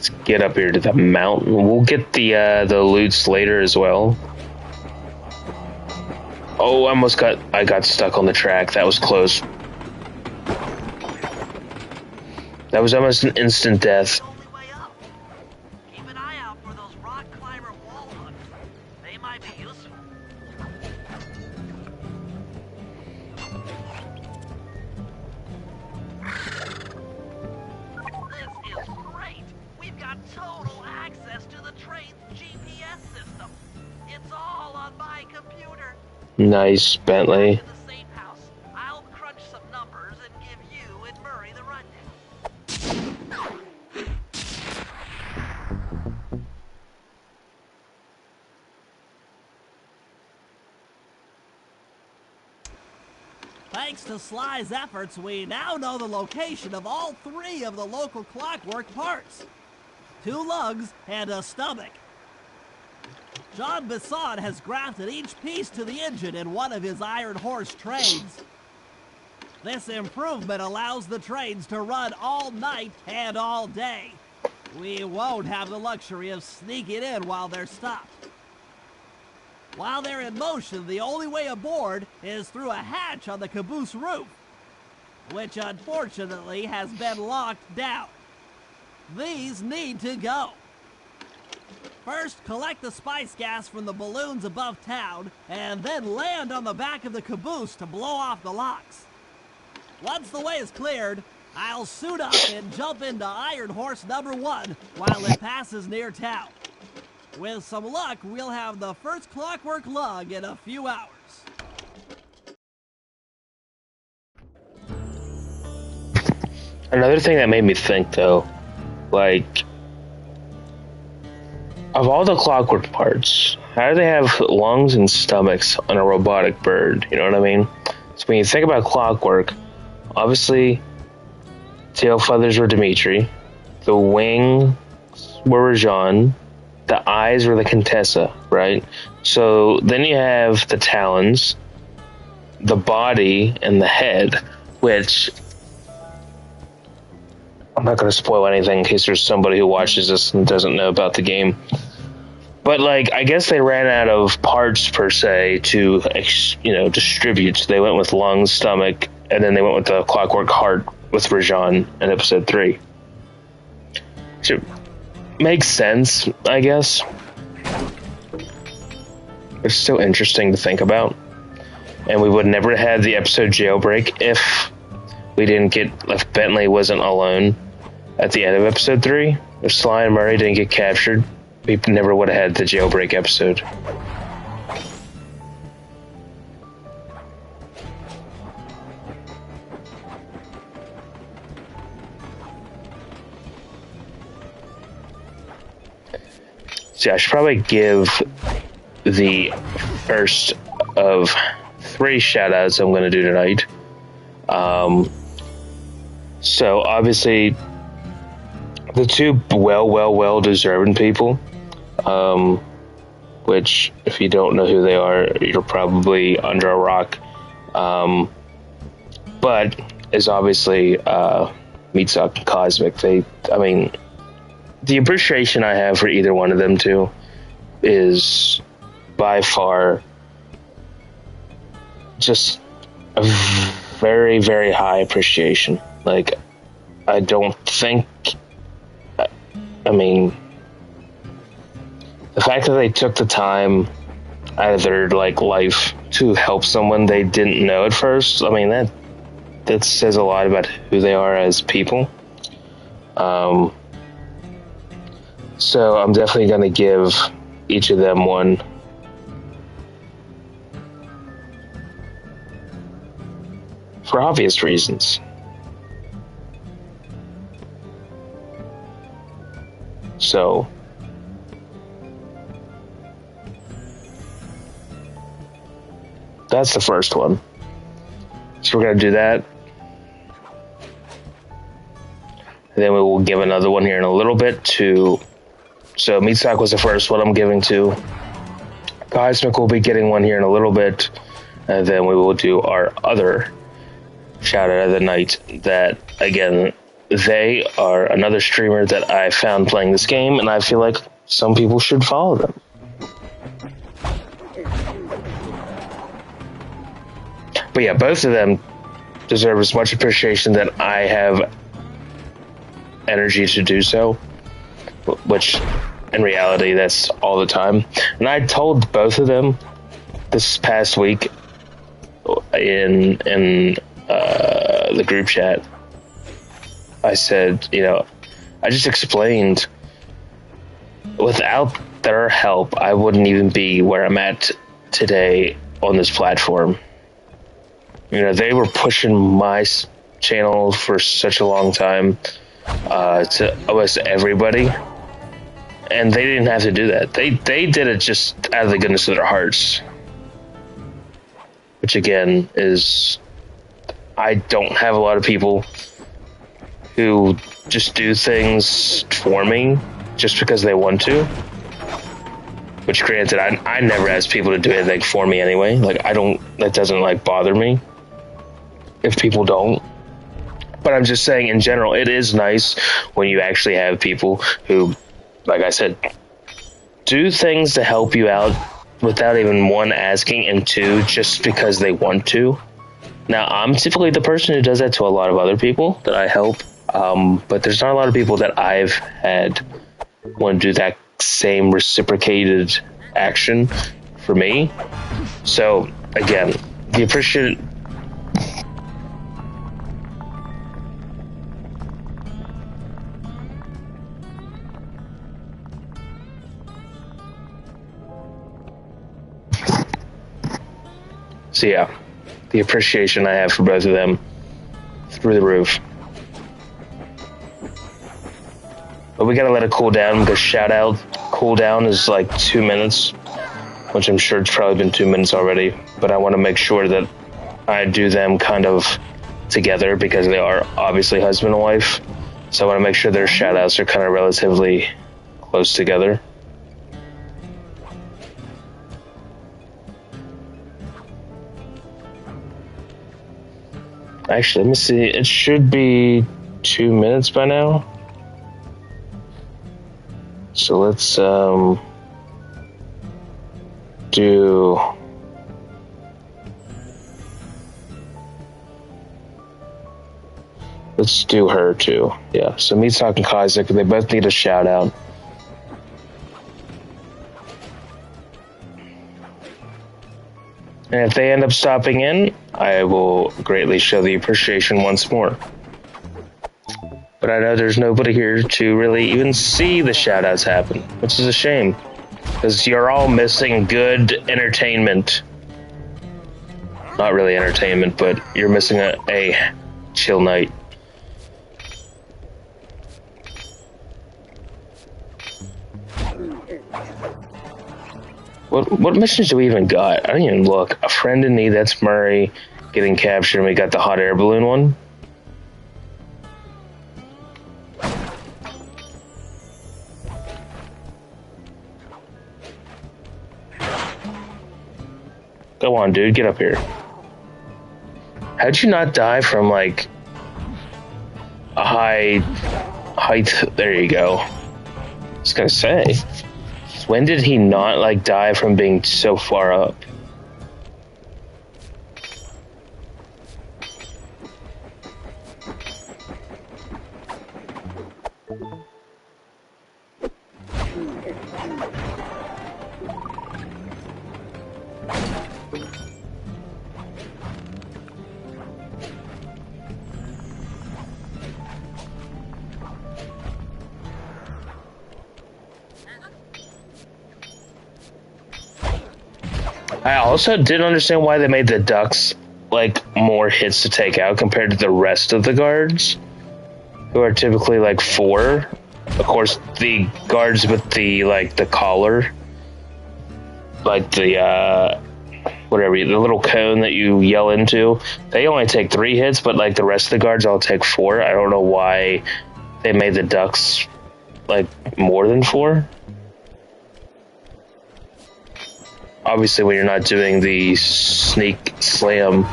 Let's get up here to the mountain. We'll get the loots later as well. Oh, I got stuck on the track. That was close. That was almost an instant death. The only way up. Keep an eye out for those rock climber wall hooks. They might be useful. This is great. We've got total access to the train's GPS system. It's all on my computer. Nice, Bentley. To the safe house. I'll crunch some numbers and give you and Murray the rundown. Thanks to Sly's efforts, we now know the location of all 3 of the local clockwork parts. 2 lugs and a stomach. Jean Bisson has grafted each piece to the engine in one of his Iron Horse trains. This improvement allows the trains to run all night and all day. We won't have the luxury of sneaking in while they're stopped. While they're in motion, the only way aboard is through a hatch on the caboose roof, which unfortunately has been locked down. These need to go. First, collect the spice gas from the balloons above town, and then land on the back of the caboose to blow off the locks. Once the way is cleared, I'll suit up and jump into Iron Horse number 1 while it passes near town. With some luck, we'll have the first clockwork lug in a few hours. Another thing that made me think, though, like, of all the clockwork parts, how do they have lungs and stomachs on a robotic bird? You know what I mean? So when you think about clockwork, obviously, tail feathers were Dimitri, the wings were Rajan, the eyes were the Contessa, right? So then you have the talons, the body, and the head, which I'm not going to spoil anything in case there's somebody who watches this and doesn't know about the game. But, like, I guess they ran out of parts, per se, to, distribute. So they went with lungs, stomach, and then they went with the clockwork heart with Rajan in episode 3. Which makes sense, I guess. It's so interesting to think about. And we would never have had the episode Jailbreak if Bentley wasn't alone at the end of episode 3. If Sly and Murray didn't get captured, we never would have had the Jailbreak episode. See, I should probably give the first of 3 shoutouts I'm going to do tonight. So obviously, the 2 well deserving people, which if you don't know who they are, you're probably under a rock. But is obviously Meatsock and Cosmic. The appreciation I have for either one of them two is by far just a very, very high appreciation. Like, I don't think, the fact that they took the time out of their, life to help someone they didn't know at first, that says a lot about who they are as people. So I'm definitely going to give each of them one. For obvious reasons. So, that's the first one. So we're going to do that. And then we will give another one here in a little bit to... So Meatsock was the first one I'm giving to. Cosmic will be getting one here in a little bit. And then we will do our other shout out of the night that, again, they are another streamer that I found playing this game, and I feel like some people should follow them. But yeah, both of them deserve as much appreciation that I have energy to do so, which in reality that's all the time. And I told both of them this past week in the group chat. I said, I just explained, without their help I wouldn't even be where I'm at today on this platform. They were pushing my channel for such a long time to almost everybody, and they didn't have to do that. They did it just out of the goodness of their hearts, which again is, I don't have a lot of people who just do things for me just because they want to. Which, granted, I never ask people to do anything for me anyway. That doesn't bother me if people don't. But I'm just saying, in general, it is nice when you actually have people who, like I said, do things to help you out without even, one, asking, and two, just because they want to. Now, I'm typically the person who does that to a lot of other people that I help, but there's not a lot of people that I've had want to do that same reciprocated action for me. So, again, the appreciate. So yeah, the appreciation I have for both of them, through the roof. But we gotta let it cool down, because cooldown is 2 minutes, which I'm sure it's probably been 2 minutes already. But I want to make sure that I do them kind of together, because they are obviously husband and wife. So I want to make sure their shoutouts are kind of relatively close together. Actually, let me see. It should be 2 minutes by now. So let's do. Let's do her too. Yeah. So me talking Kaiser, they both need a shout out. And if they end up stopping in, I will greatly show the appreciation once more. But I know there's nobody here to really even see the shoutouts happen, which is a shame, because you're all missing good entertainment. Not really entertainment, but you're missing a chill night. What missions do we even got? I didn't even look. A friend in need, that's Murray getting captured, and we got the hot air balloon one. Go on, dude, get up here. How'd you not die from a high height? There you go. I was gonna say, when did he not die from being so far up? I also didn't understand why they made the ducks more hits to take out compared to the rest of the guards, who are typically 4. Of course, the guards with the the collar, the the little cone that you yell into, they only take 3 hits, but the rest of the guards all take 4. I don't know why they made the ducks more than 4. Obviously, when you're not doing the sneak slam.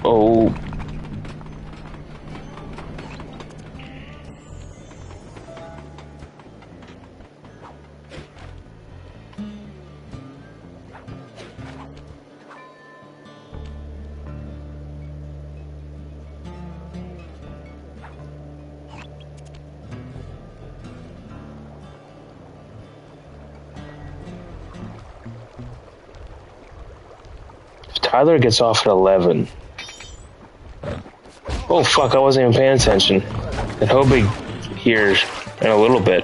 Oh, Tyler gets off at 11. Oh fuck, I wasn't even paying attention. And he'll be here in a little bit.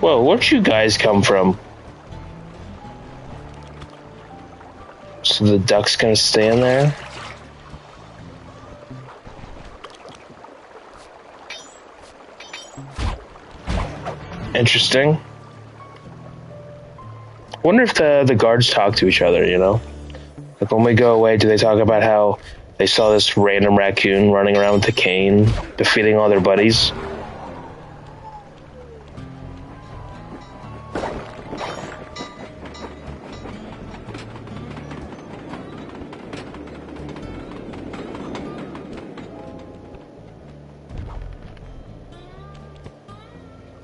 Whoa, where'd you guys come from? So the duck's gonna stay in there? Interesting. Wonder if the guards talk to each other, you know? Like when we go away, do they talk about how they saw this random raccoon running around with a cane, defeating all their buddies?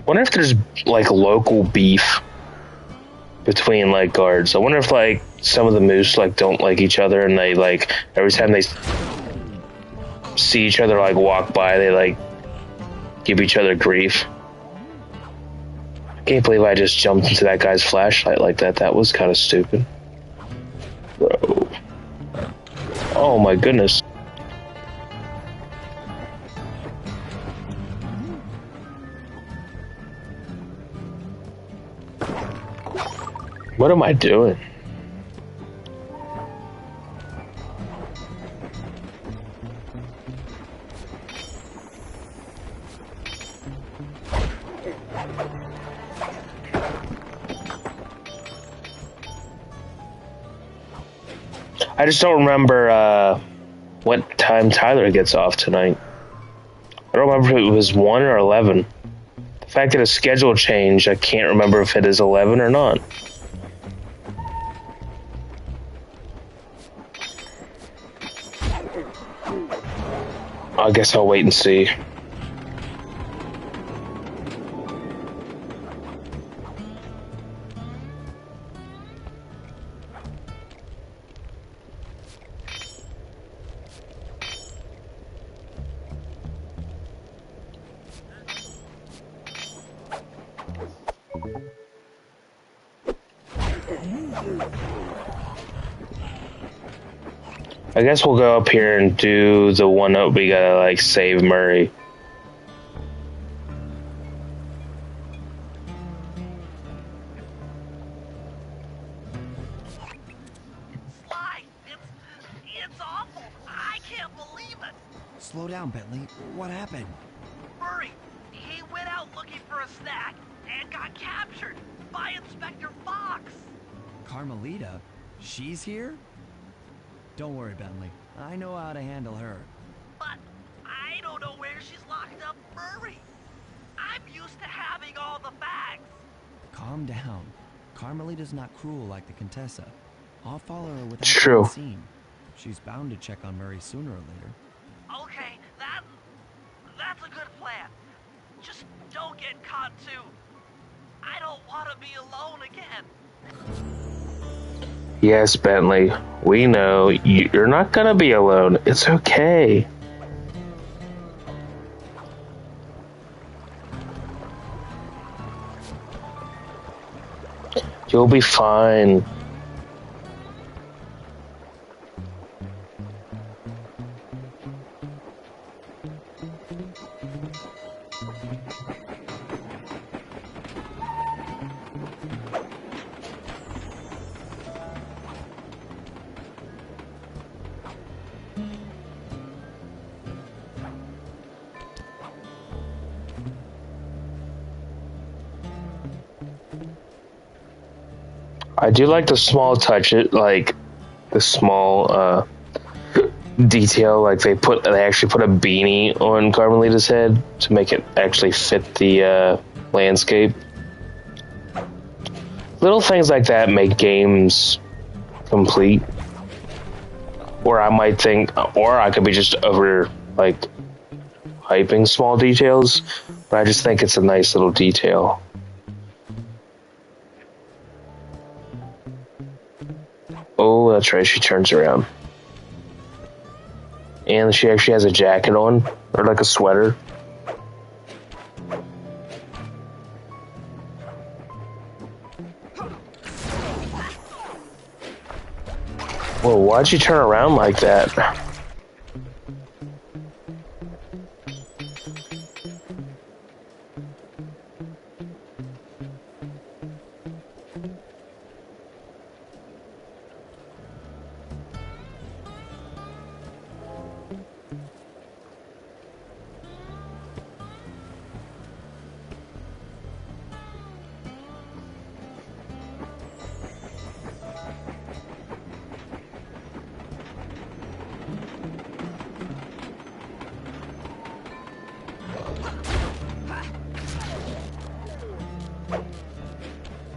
Wonder if there's like local beef between like guards. I wonder if like some of the moose like don't like each other, and they like every time they see each other like walk by, they like give each other grief. I can't believe I just jumped into that guy's flashlight like that. That was kind of stupid. Bro. Oh my goodness. What am I doing? I just don't remember what time Tyler gets off tonight. I don't remember if it was 1 or 11. The fact that a schedule changed, I can't remember if it is 11 or not. I guess I'll wait and see. I guess we'll go up here and do the one that we gotta like save Murray. Sly, it's awful. I can't believe it. Slow down, Bentley. What happened? Murray, he went out looking for a snack and got captured by Inspector Fox. Carmelita? She's here? Don't worry, Bentley. I know how to handle her. But I don't know where she's locked up Murray. I'm used to having all the facts. Calm down. Carmelita's not cruel like the Contessa. I'll follow her without True. being seen. She's bound to check on Murray sooner or later. Okay, that's a good plan. Just don't get caught too. I don't want to be alone again. Yes, Bentley, we know you're not gonna be alone. It's okay. You'll be fine. I do like the small touch, like the small detail, like they actually put a beanie on Carmelita's head to make it actually fit the landscape. Little things like that make games complete. Or I might think, or I could be just over like hyping small details, but I just think it's a nice little detail. Oh, that's right, she turns around. And she actually has a jacket on, or like a sweater. Whoa, why'd you turn around like that?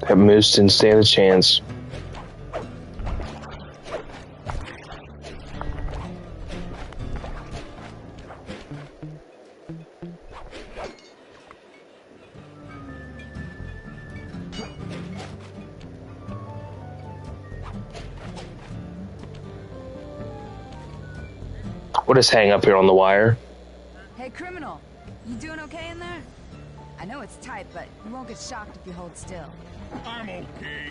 That moose didn't stand a chance. We'll just hang up here on the wire. Hey, criminal. You doing okay in there? I know it's tight, but you won't get shocked if you hold still. I'm okay.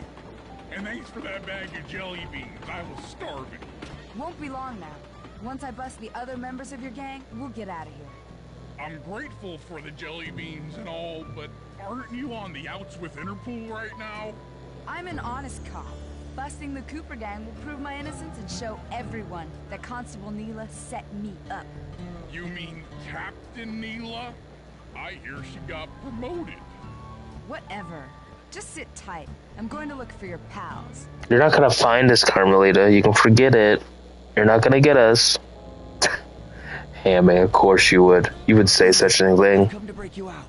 And thanks for that bag of jelly beans. I was starving. Won't be long now. Once I bust the other members of your gang, we'll get out of here. I'm grateful for the jelly beans and all, but aren't you on the outs with Interpol right now? I'm an honest cop. Busting the Cooper gang will prove my innocence and show everyone that Constable Neela set me up. You mean Captain Neela? I hear she got promoted. Whatever. Just sit tight. I'm going to look for your pals. You're not gonna find us, Carmelita. You can forget it. You're not gonna get us. Yeah, man, of course you would. You would say such a thing. Come to break you out.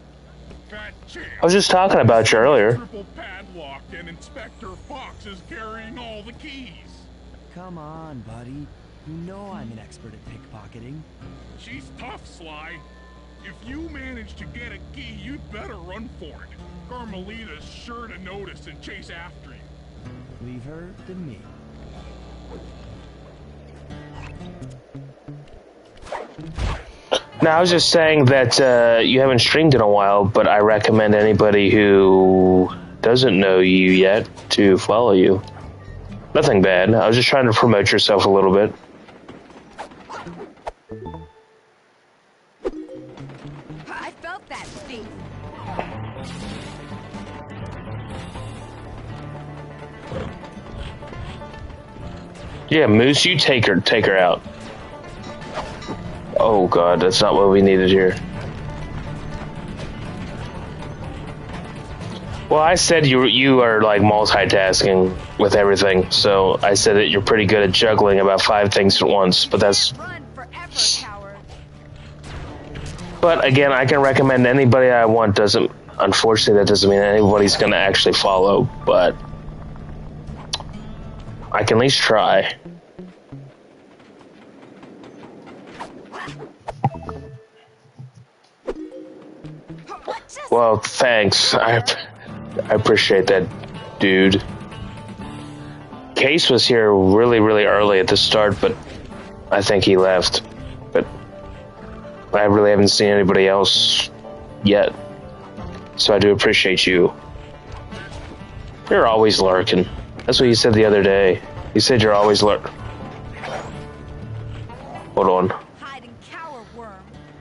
Fat chance. I was just talking about you earlier. Triple padlock and Inspector Fox is carrying all the keys. Come on, buddy. You know I'm an expert at pickpocketing. She's tough, Sly. If you manage to get a key, you'd better run for it. Carmelita's sure to notice and chase after you. Leave her to me. Now, I was just saying that you haven't streamed in a while, but I recommend anybody who doesn't know you yet to follow you. Nothing bad. I was just trying to promote yourself a little bit. I felt that beat. Yeah, Moose, you take her out. Oh god, that's not what we needed here. Well, I said you are like multitasking with everything, so I said that you're pretty good at juggling about 5 things at once, but that's... Run forever, coward. But again, I can recommend anybody I want. Unfortunately, that doesn't mean anybody's gonna actually follow, but I can at least try. Well, thanks. I appreciate that, dude. Case was here really, really early at the start, but I think he left. But I really haven't seen anybody else yet. So I do appreciate you. You're always lurking. That's what you said the other day. You said you're always lurking. Hold on. Hide and cower, worm.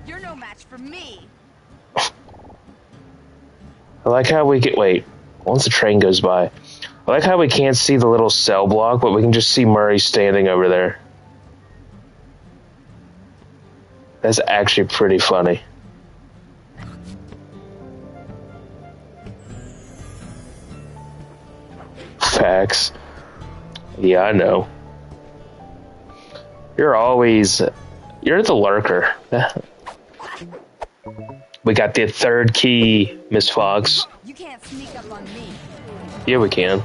You're no match for me. I like how we get... Wait. Once the train goes by. I like how we can't see the little cell block, but we can just see Murray standing over there. That's actually pretty funny. Facts. Yeah, I know. You're the lurker. We got the 3rd key, Miss Fox. You can't sneak up on me. Yeah, we can.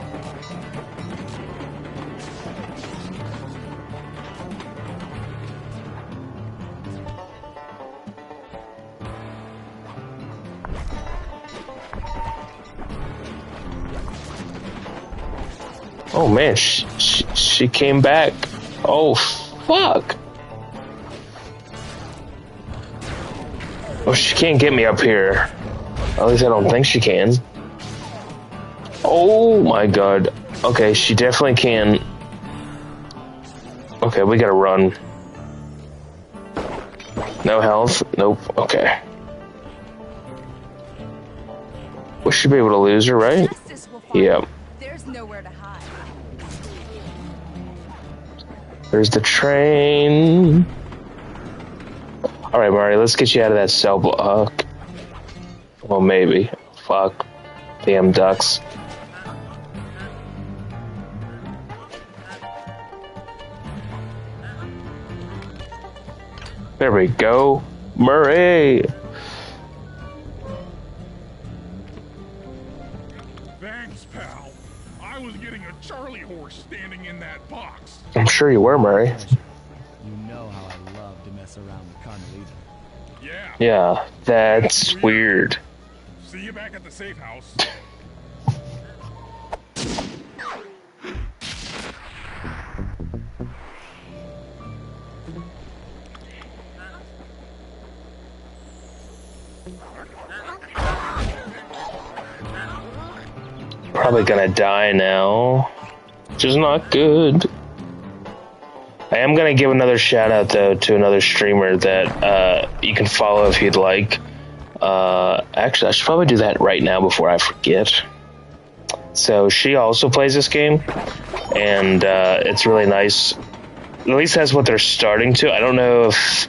Oh man, she came back. Oh fuck. Oh, she can't get me up here. At least I don't think she can. Oh my god. Okay, she definitely can. Okay, we gotta run. No health? Nope. Okay. We should be able to lose her, right? Justice will find Yep. you. There's nowhere to hide. There's the train. Alright, Mari, let's get you out of that cell block. Well, maybe. Fuck. Damn ducks. There we go. Murray! Thanks, pal. I was getting a Charlie horse standing in that box. I'm sure you were, Murray. You know how I love to mess around with Carmelita. Yeah. Yeah, that's weird. See you back at the safe house. Probably gonna die now, which is not good. I am gonna give another shout out though to another streamer that you can follow if you'd like. Actually, I should probably do that right now before I forget. So she also plays this game, and it's really nice. At least that's what they're starting to. I don't know if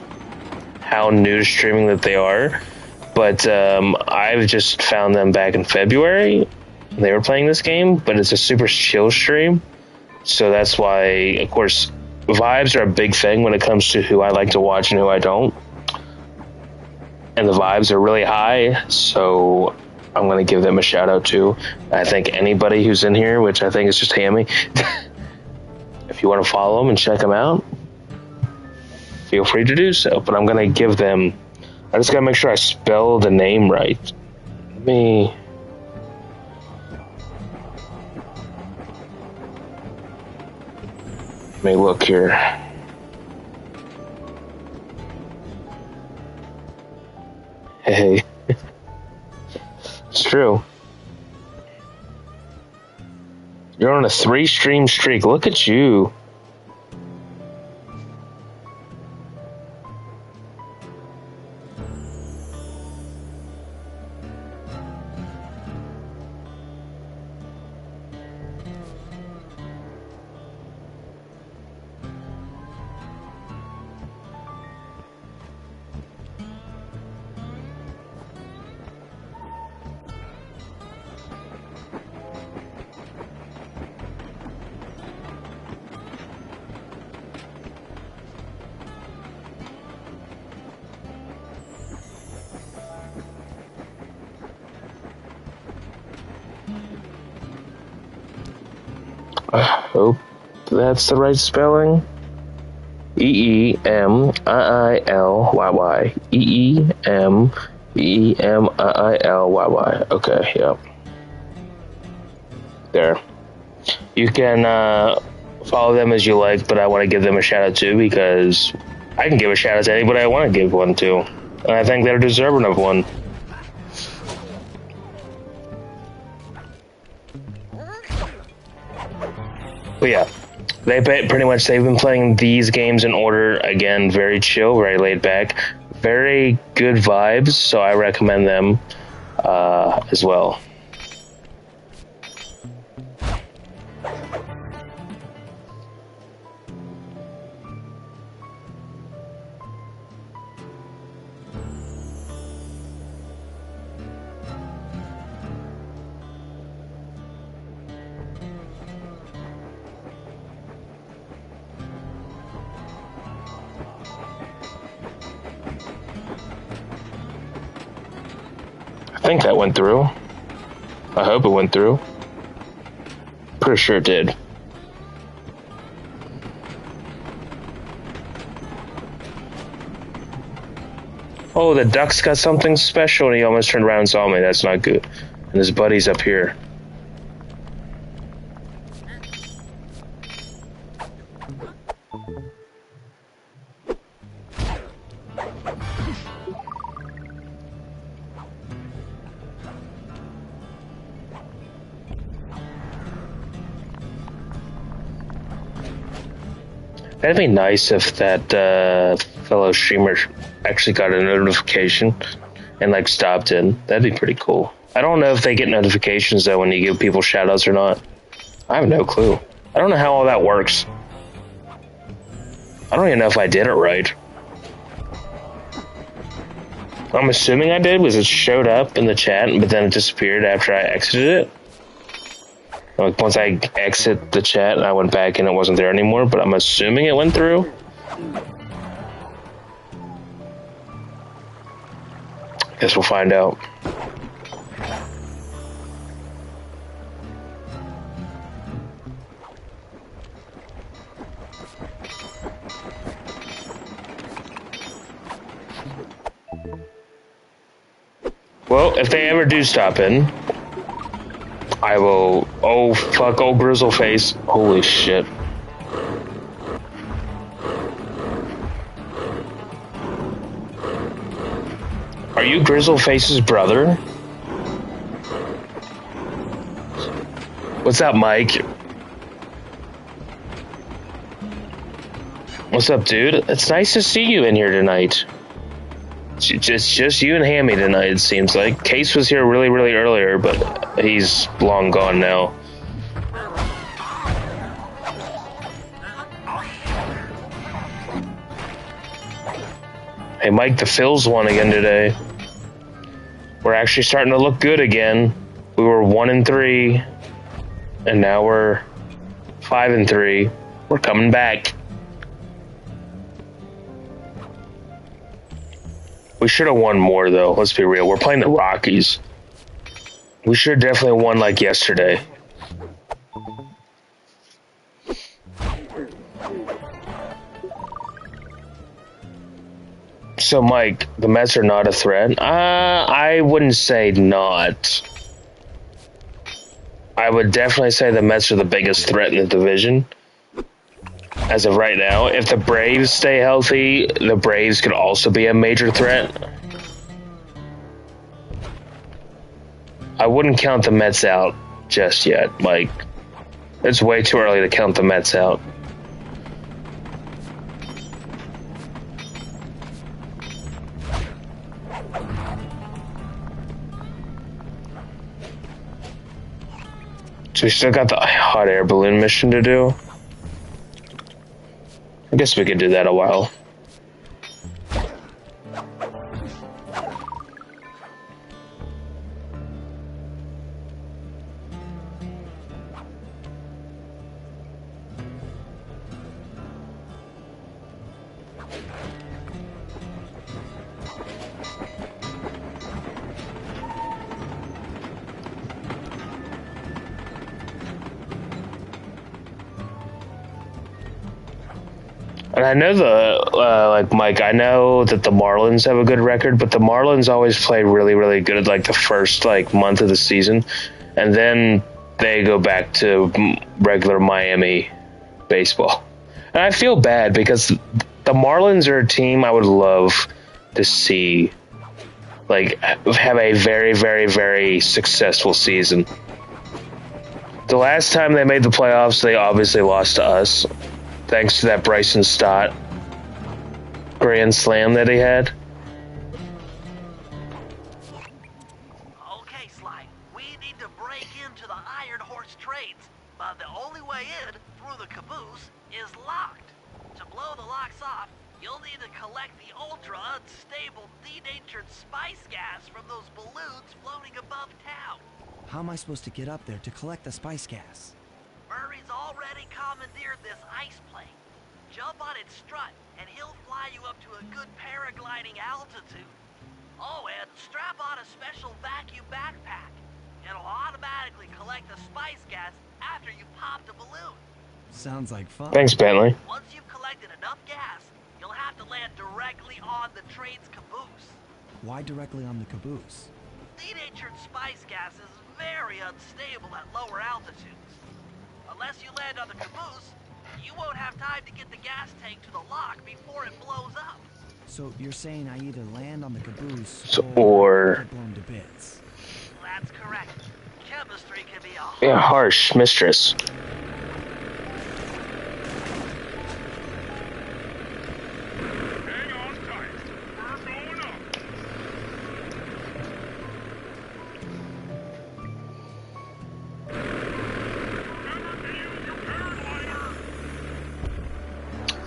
how new to streaming that they are, but I've just found them back in February. They were playing this game, but it's a super chill stream, so that's why, of course, vibes are a big thing when it comes to who I like to watch and who I don't. And the vibes are really high, so I'm going to give them a shout out too. I think anybody who's in here, which I think is just Hammy, if you want to follow them and check them out, feel free to do so. But I'm going to give them, I just got to make sure I spell the name right. Let me look here. Hey. It's true. You're on a 3-stream streak. Look at you. I hope that's the right spelling. Eemillyy. Eemillyy. Okay, yep. There. You can follow them as you like, but I want to give them a shout out too because I can give a shout out to anybody I want to give one to. And I think they're deserving of one. But yeah, they've been playing these games in order. Again, very chill, very laid back, very good vibes. So I recommend them as well. I think that went through. I hope it went through. Pretty sure it did. Oh, the duck's got something special and he almost turned around and saw me. That's not good. And his buddy's up here. That'd be nice if that fellow streamer actually got a notification and like stopped in. That'd be pretty cool. I don't know if they get notifications though when you give people shoutouts or not. I have no clue. I don't know how all that works. I don't even know if I did it right. I'm assuming I did, because it showed up in the chat, but then it disappeared after I exited it. Like once I exit the chat, I went back and it wasn't there anymore, but I'm assuming it went through. Guess we'll find out. Well, if they ever do stop in, I will. Oh, fuck. Oh, Grizzle Face. Holy shit. Are you Grizzle Face's brother? What's up, Mike? What's up, dude? It's nice to see you in here tonight. It's just you and Hammy tonight, it seems like. Case was here really, really earlier, but he's long gone now. Hey, Mike, the Phils won again today. We're actually starting to look good again. We were 1-3, and now we're 5-3. We're coming back. We should have won more, though. Let's be real. We're playing the Rockies. We should have definitely won like yesterday. So, Mike, the Mets are not a threat? I wouldn't say not. I would definitely say the Mets are the biggest threat in the division. As of right now, if the Braves stay healthy, the Braves could also be a major threat. I wouldn't count the Mets out just yet. Like, it's way too early to count the Mets out. So we still got the hot air balloon mission to do. I guess we could do that a while. And I know like Mike, I know that the Marlins have a good record, but the Marlins always play really, really good like the first like month of the season, and then they go back to regular Miami baseball. And I feel bad because the Marlins are a team I would love to see like have a very, very, very successful season. The last time they made the playoffs, they obviously lost to us. Thanks to that Bryson Stott grand slam that he had. Okay, Sly, we need to break into the Iron Horse trades, but the only way in, through the caboose, is locked. To blow the locks off, you'll need to collect the ultra-unstable, denatured spice gas from those balloons floating above town. How am I supposed to get up there to collect the spice gas? Murray's already commandeered this ice plane. Jump on its strut, and he'll fly you up to a good paragliding altitude. Oh, and strap on a special vacuum backpack. It'll automatically collect the spice gas after you pop the balloon. Sounds like fun. Thanks, Bentley. Once you've collected enough gas, you'll have to land directly on the train's caboose. Why directly on the caboose? Denatured spice gas is very unstable at lower altitudes. Unless you land on the caboose, you won't have time to get the gas tank to the lock before it blows up. So you're saying I either land on the caboose or get blown to bits. That's correct. Chemistry can be a harsh mistress.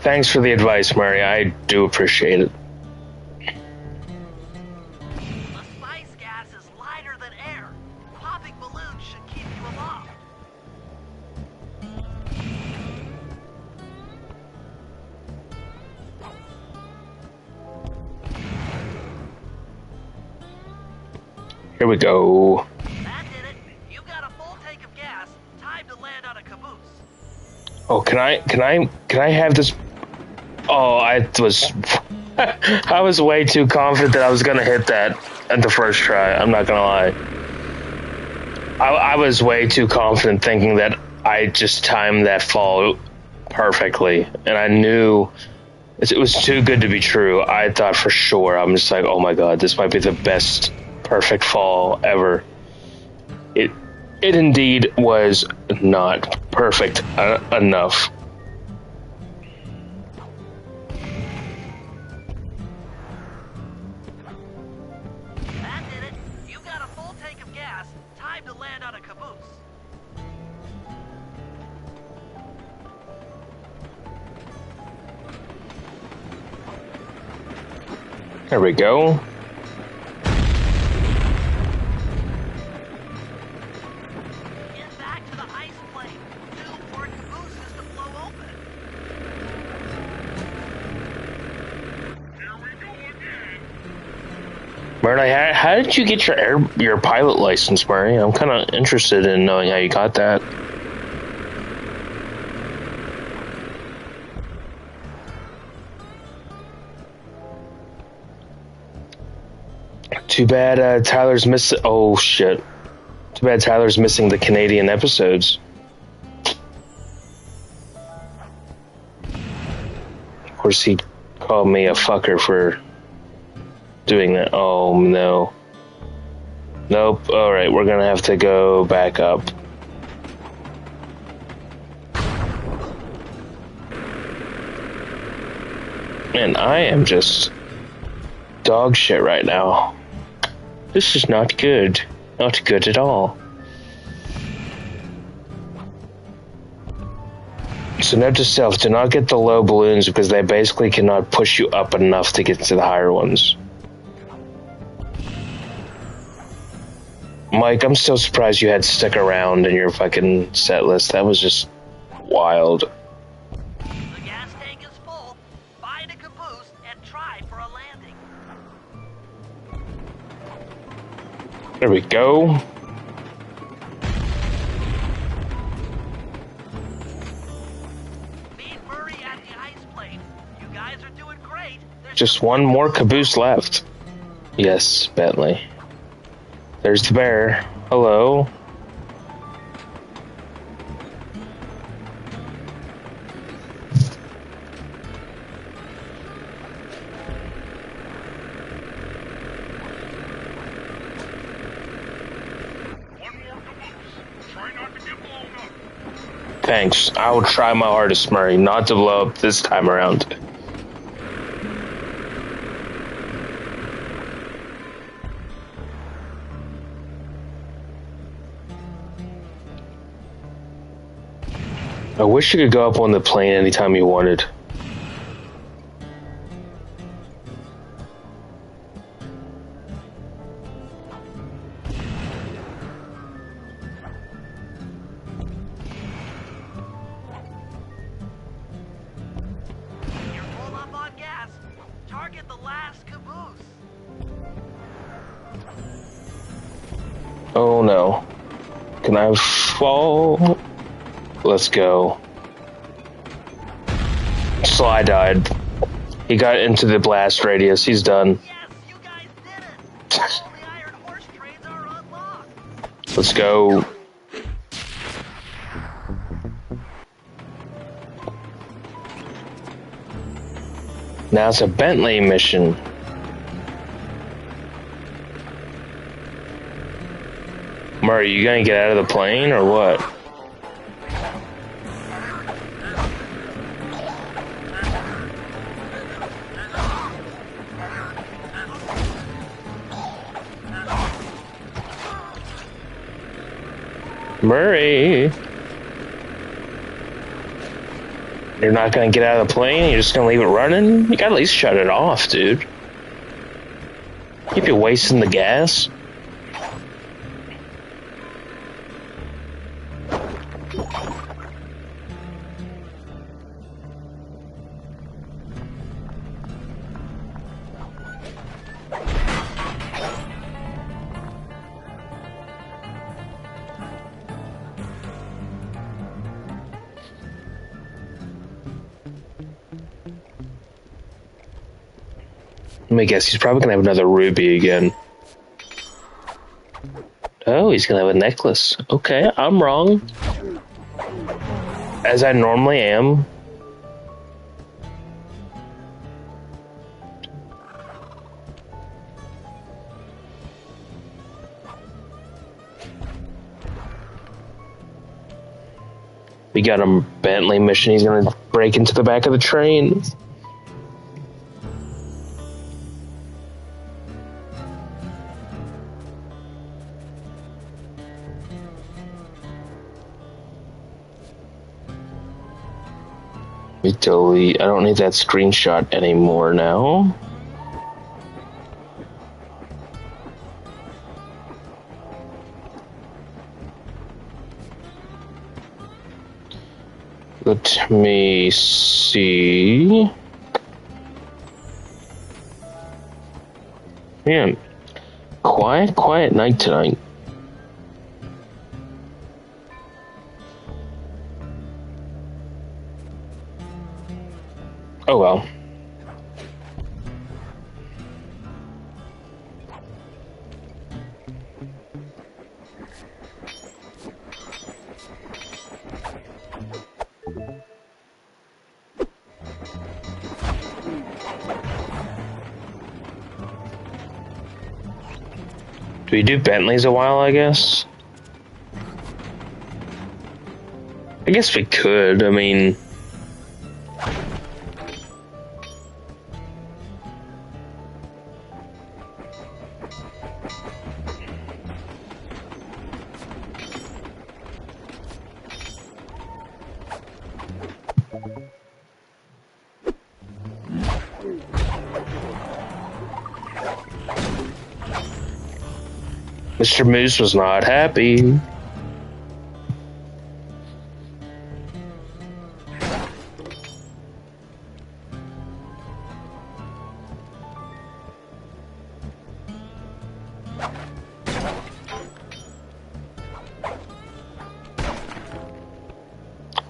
Thanks for the advice, Murray. I do appreciate it. The spice gas is lighter than air. Popping balloons should keep you aloft. Here we go. That did it. You got a full tank of gas. Time to land on a caboose. Oh, can I have this? Oh, I was way too confident that I was gonna hit that at the first try. I'm not gonna lie. I was way too confident thinking that I just timed that fall perfectly, and I knew it was too good to be true. I thought for sure. I'm just like, oh my god, this might be the best perfect fall ever. It indeed was not perfect enough. That did it. You got a full tank of gas. Time to land on a caboose. There we go. Get back to the ice plane. 2 more cabooses to blow open. Here we go again. Murray, how did you get your pilot license, Murray? I'm kind of interested in knowing how you got that. Too bad Tyler's missing. Oh shit! Too bad Tyler's missing the Canadian episodes. Of course, he called me a fucker for doing that. Oh no. Nope. Alright, we're gonna have to go back up. And I am just dog shit right now. This is not good. Not good at all. So note to self, do not get the low balloons because they basically cannot push you up enough to get to the higher ones. Mike, I'm still surprised you had Stick Around in your fucking set list. That was just wild. The gas tank is full. Find a caboose and try for a landing. There we go. Meet Murray at the ice plane. You guys are doing great. There's Just one more caboose left. Yes, Bentley. There's the bear. Hello. One more caboose. Try not to get blown up. Thanks. I will try my hardest, Murray, not to blow up this time around. I wish you could go up on the plane anytime you wanted. You're full up on gas. Target the last caboose. Oh no. Can I fall? Let's go. Sly died. He got into the blast radius. He's done. Yes, you guys did it. All the iron horse trains are unlocked. Let's go. Now it's a Bentley mission. Murray, you gonna get out of the plane or what? Murray. You're not gonna get out of the plane? You're just gonna leave it running? You gotta at least shut it off, dude. Keep you wasting the gas. Let me guess, he's probably gonna have another ruby again. Oh, he's gonna have a necklace. Okay, I'm wrong. As I normally am. We got a Bentley mission. He's gonna break into the back of the train. We delete. I don't need that screenshot anymore now. Let me see. Man, quiet night tonight. Oh well. Do we do Bentleys a while, I guess? I guess we could, I mean... Mr. Moose was not happy.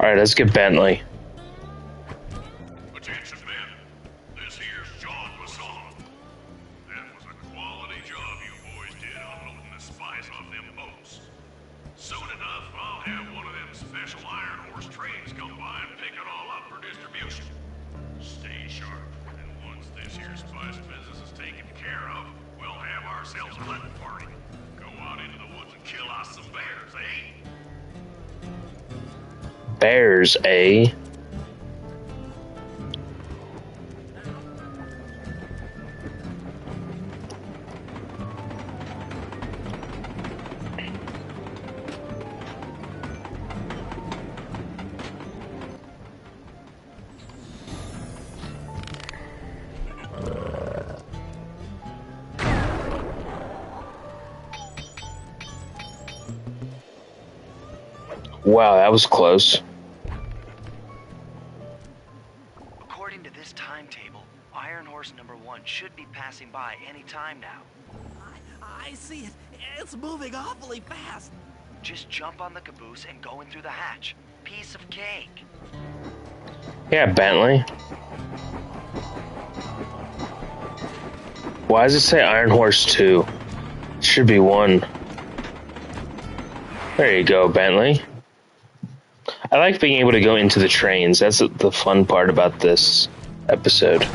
Alright, let's get Bentley. Attention, men. This here's John Basson. That was a quality job you boys did unloading the spice off them boats. Soon enough, I'll have one of them special Iron Horse trains come by and pick it all up for distribution. Stay sharp, and once this here spice business is taken care of, we'll have ourselves a hunting party. Go out into the woods and kill us some bears, eh? Bears, eh? Wow, that was close. According to this timetable, Iron Horse number 1 should be passing by any time now. I see it. It's moving awfully fast. Just jump on the caboose and go in through the hatch. Piece of cake. Yeah, Bentley. Why does it say Iron Horse 2? It should be 1. There you go, Bentley. I like being able to go into the trains. That's the fun part about this episode.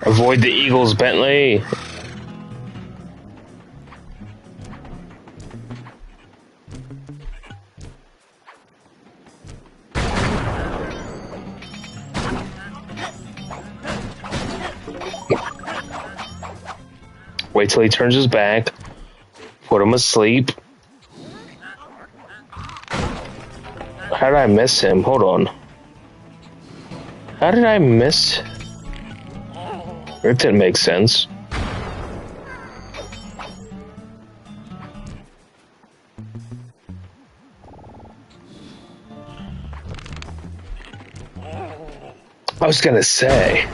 Avoid the Eagles, Bentley. Wait till he turns his back. Put him asleep. How did I miss him? Hold on. How did I miss? It didn't make sense. I was gonna say.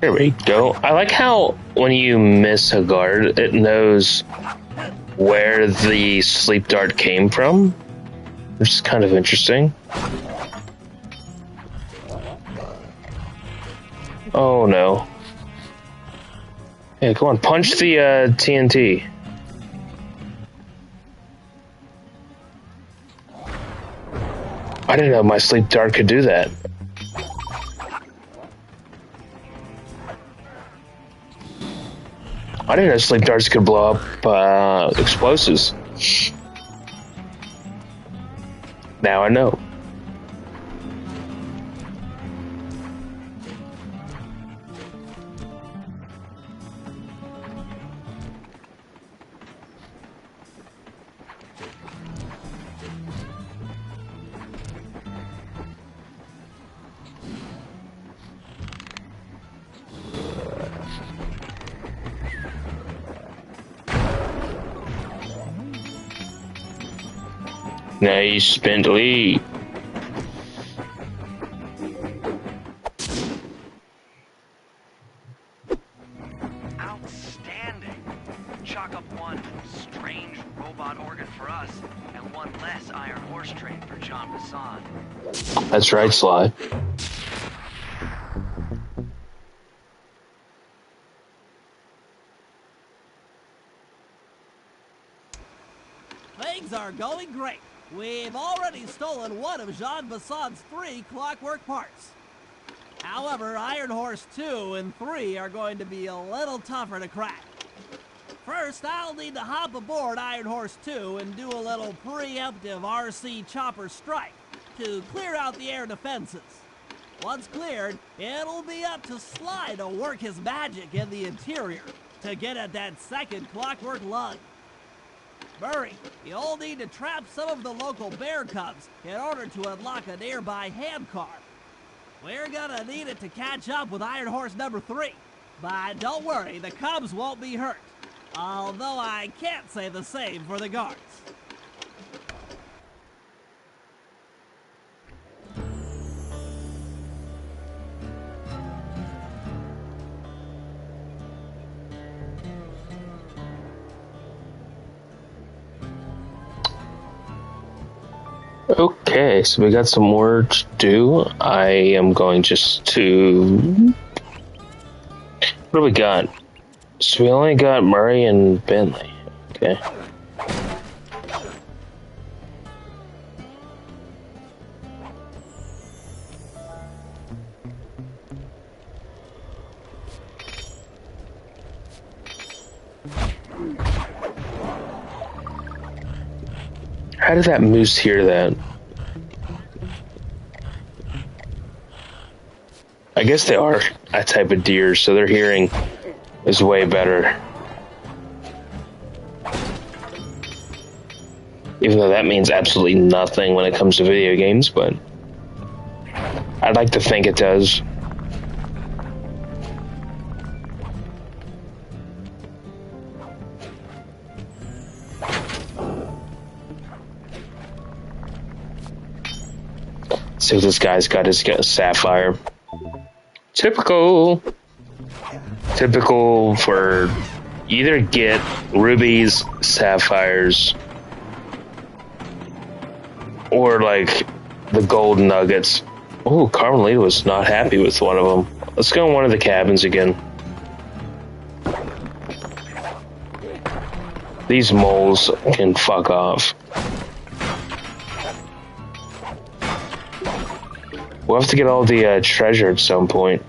There we go. I like how when you miss a guard, it knows where the sleep dart came from, which is kind of interesting. Oh no. Hey, come on, punch the TNT. I didn't know my sleep dart could do that. I didn't know sleep darts could blow up explosives. Now I know. Nice, Bentley. Outstanding. Chalk up one strange robot organ for us, and one less Iron Horse train for John Bassan. That's right, Sly. Things are going great. We've already stolen one of Jean Bassan's 3 clockwork parts. However, Iron Horse 2 and 3 are going to be a little tougher to crack. First, I'll need to hop aboard Iron Horse 2 and do a little preemptive RC chopper strike to clear out the air defenses. Once cleared, it'll be up to Sly to work his magic in the interior to get at that second clockwork lug. Murray, you'll need to trap some of the local bear cubs in order to unlock a nearby handcar. We're gonna need it to catch up with Iron Horse number 3. But don't worry, the cubs won't be hurt. Although I can't say the same for the guards. Okay, so we got some more to do. I am going just to... What do we got? So we only got Murray and Bentley. Okay. How did that moose hear that? I guess they are a type of deer, so their hearing is way better. Even though that means absolutely nothing when it comes to video games, but I'd like to think it does. See if this guy's got his sapphire. Typical. Typical for either get rubies, sapphires, or like the gold nuggets. Oh, Carmelita was not happy with one of them. Let's go in one of the cabins again. These moles can fuck off. We'll have to get all the treasure at some point.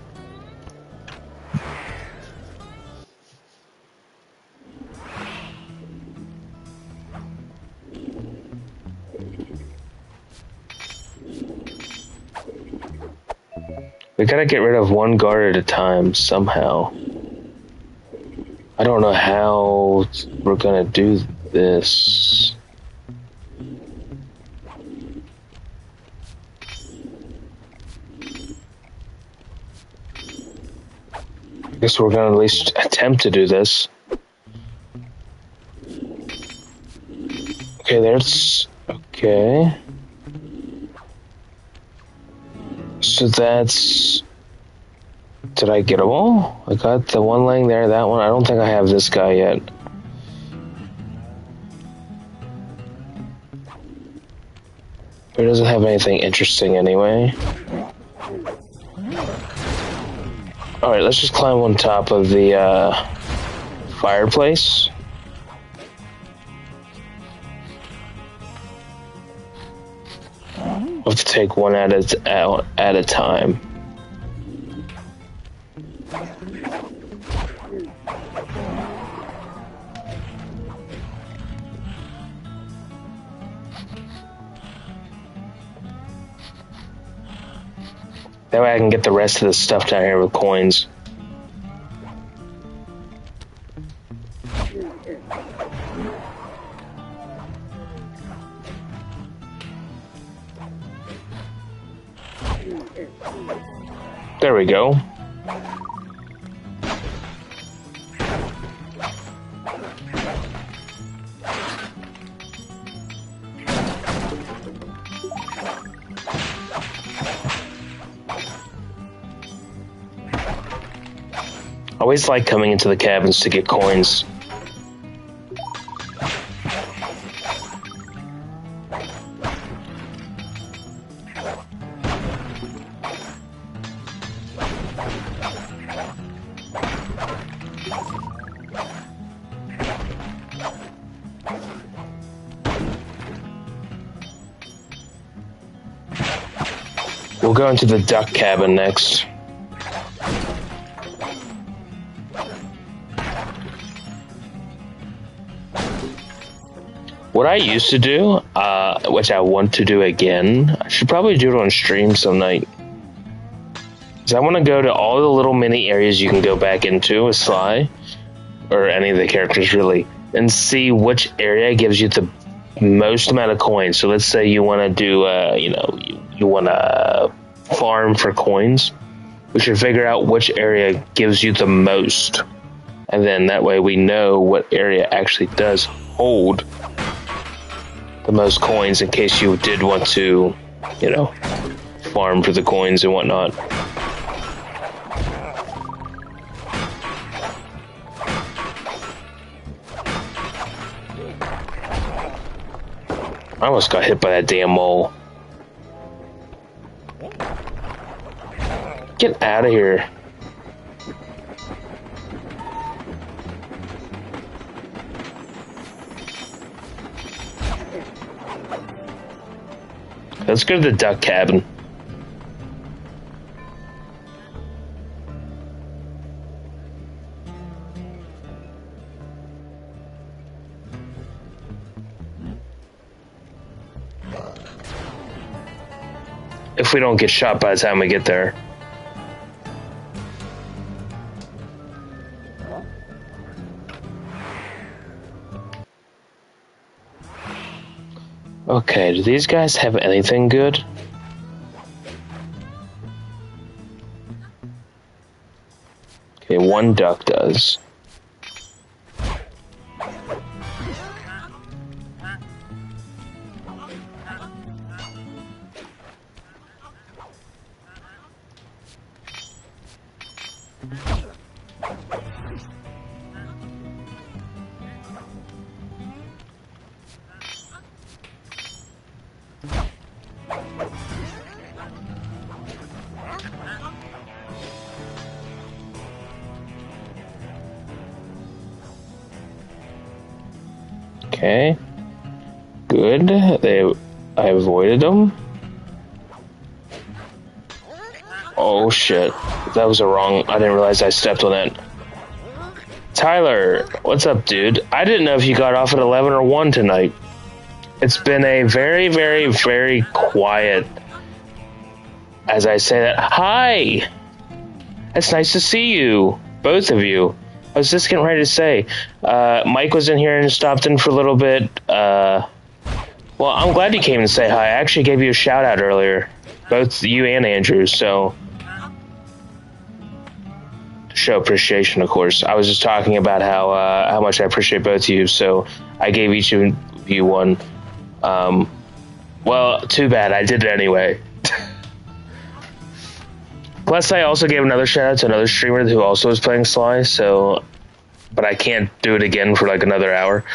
We gotta get rid of one guard at a time somehow. I don't know how we're gonna do this. I guess we're gonna at least attempt to do this. Okay, there's... okay. So that's... did I get them all? I got the one laying there, that one. I don't think I have this guy yet. He doesn't have anything interesting anyway. Alright, let's just climb on top of the fireplace. We'll have to take one at a time. That way I can get the rest of the stuff down here with coins. There we go. I always like coming into the cabins to get coins. We'll go into the duck cabin next. What I used to do, which I want to do again, I should probably do it on stream some night. Because I want to go to all the little mini areas you can go back into with Sly, or any of the characters really, and see which area gives you the most amount of coins. So let's say you want to do, you want to farm for coins. We should figure out which area gives you the most. And then that way we know what area actually does hold the most coins in case you did want to, farm for the coins and whatnot. I almost got hit by that damn mole. Get out of here. Let's go to the duck cabin. If we don't get shot by the time we get there. Okay, do these guys have anything good? Okay, one duck does. Okay. Good. I avoided them. Oh shit. That was I didn't realize I stepped on it. Tyler, what's up, dude? I didn't know if you got off at 11 or 1 tonight. It's been a very, very, very quiet, as I say that. Hi! It's nice to see you. Both of you. I was just getting ready to say. Mike was in here and stopped in for a little bit. Well, I'm glad you came to say hi. I actually gave you a shout out earlier. Both you and Andrew, so... to show appreciation, of course. I was just talking about how much I appreciate both of you, so I gave each of you one. Well, too bad. I did it anyway. Plus, I also gave another shout out to another streamer who also was playing Sly, so... but I can't do it again for like another hour.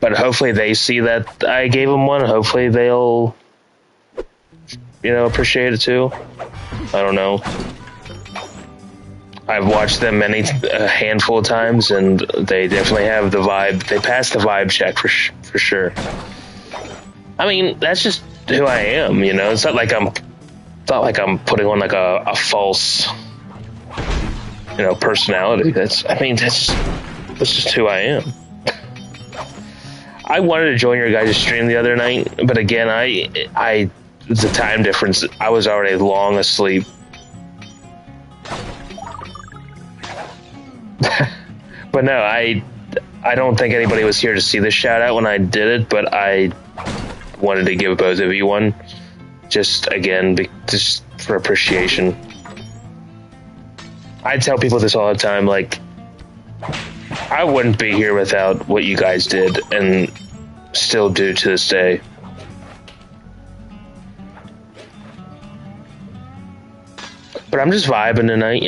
But hopefully they see that I gave them one. Hopefully they'll, appreciate it too. I don't know. I've watched them a handful of times, and they definitely have the vibe. They pass the vibe check for sure. I mean, that's just who I am, It's not like I'm putting on like a false, personality. That's just who I am. I wanted to join your guys' stream the other night, but again, the time difference, I was already long asleep. But no, I don't think anybody was here to see the shout out when I did it, but I wanted to give both of you one. Just for appreciation. I tell people this all the time, like, I wouldn't be here without what you guys did, and still do to this day. But I'm just vibing tonight,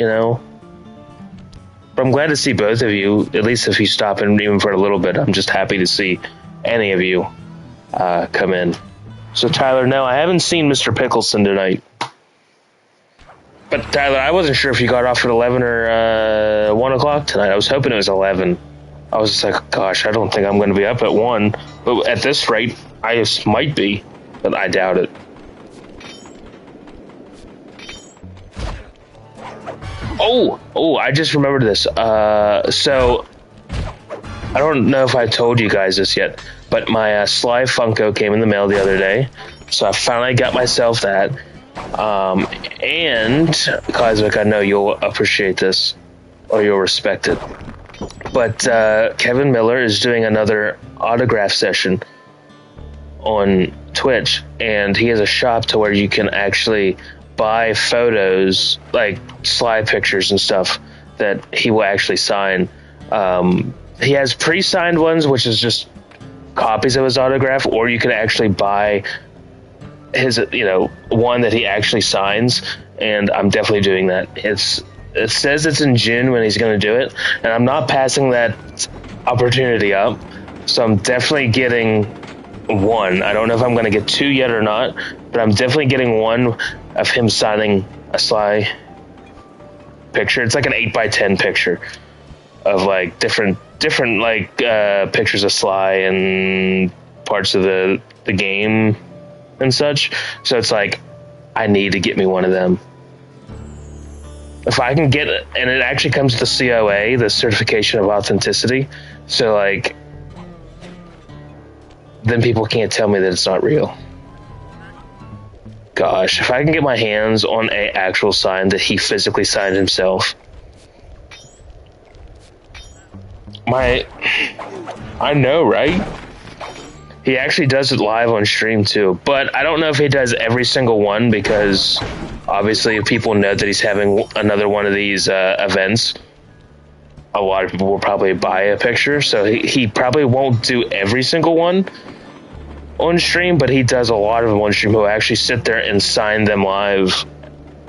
But I'm glad to see both of you, at least if you stop in even for a little bit. I'm just happy to see any of you come in. So Tyler, no, I haven't seen Mr. Pickleson tonight. But Tyler, I wasn't sure if you got off at 11 or 1 o'clock tonight. I was hoping it was 11. I was just like, gosh, I don't think I'm going to be up at 1. But at this rate, I just might be, but I doubt it. Oh, I just remembered this. So, I don't know if I told you guys this yet, but my Sly Funko came in the mail the other day. So I finally got myself that. And Cosmic, I know you'll appreciate this, or you'll respect it. But Kevin Miller is doing another autograph session on Twitch, and he has a shop to where you can actually buy photos, like Sly pictures and stuff, that he will actually sign. He has pre-signed ones, which is just copies of his autograph, or you can actually buy his, one that he actually signs, and I'm definitely doing that. It says it's in June when he's going to do it, and I'm not passing that opportunity up, so I'm definitely getting one. I don't know if I'm going to get 2 yet or not, but I'm definitely getting one of him signing a Sly picture. It's like an 8x10 picture of like different like pictures of Sly and parts of the game and such. So it's like, I need to get me one of them. If I can get it, and it actually comes with the COA, the certification of authenticity, so like, then people can't tell me that it's not real. Gosh, if I can get my hands on a actual sign that he physically signed himself. I know, right? He actually does it live on stream too, but I don't know if he does every single one, because obviously if people know that he's having another one of these events, a lot of people will probably buy a picture, so he probably won't do every single one on stream, but he does a lot of them on stream. He'll actually sit there and sign them live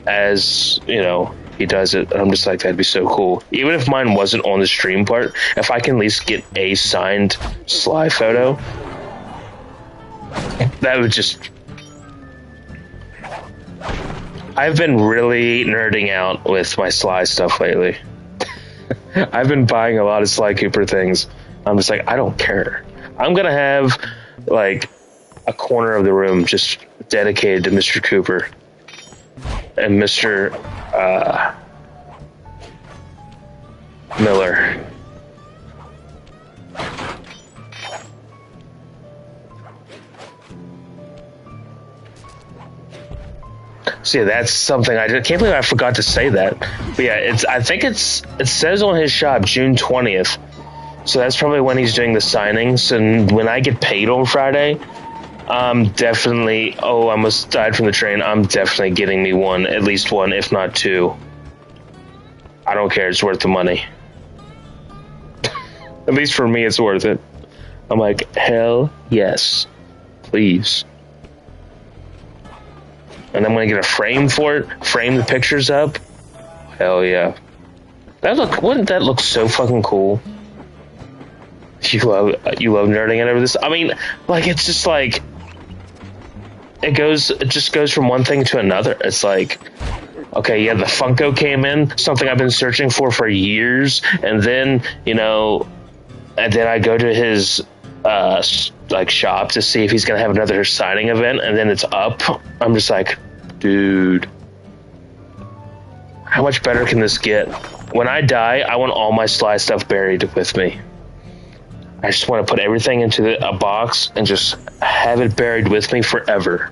as, he does it. And I'm just like, that'd be so cool. Even if mine wasn't on the stream part, if I can at least get a signed Sly photo, that would just... I've been really nerding out with my Sly stuff lately. I've been buying a lot of Sly Cooper things. I'm just like, I don't care. I'm gonna have like a corner of the room just dedicated to Mr. Cooper and Mr. Miller. So yeah, that's something I can't believe I forgot to say that. But yeah, it says on his shop June 20th. So that's probably when he's doing the signings. And when I get paid on Friday, I'm definitely, I almost died from the train. I'm definitely getting me one, at least one, if not two. I don't care, it's worth the money. At least for me, it's worth it. I'm like, hell yes, please. And I'm gonna get a frame for it, frame the pictures up. Hell yeah. Wouldn't that look so fucking cool? You love nerding out over this? I mean, like, it's just like, it just goes from one thing to another. It's like, okay, yeah, the Funko came in, something I've been searching for years, and then, and then I go to his shop to see if he's gonna have another signing event, and then it's up. I'm just like, dude, how much better can this get? When I die, I want all my Sly stuff buried with me. I just want to put everything into a box and just have it buried with me forever.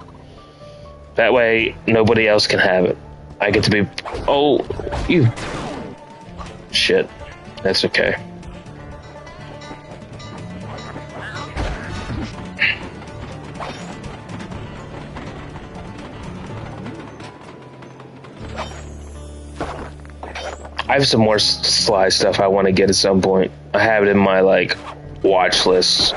That way, nobody else can have it. I get to be... Oh, you... Shit. That's okay. I have some more Sly stuff I want to get at some point. I have it in my, watch list.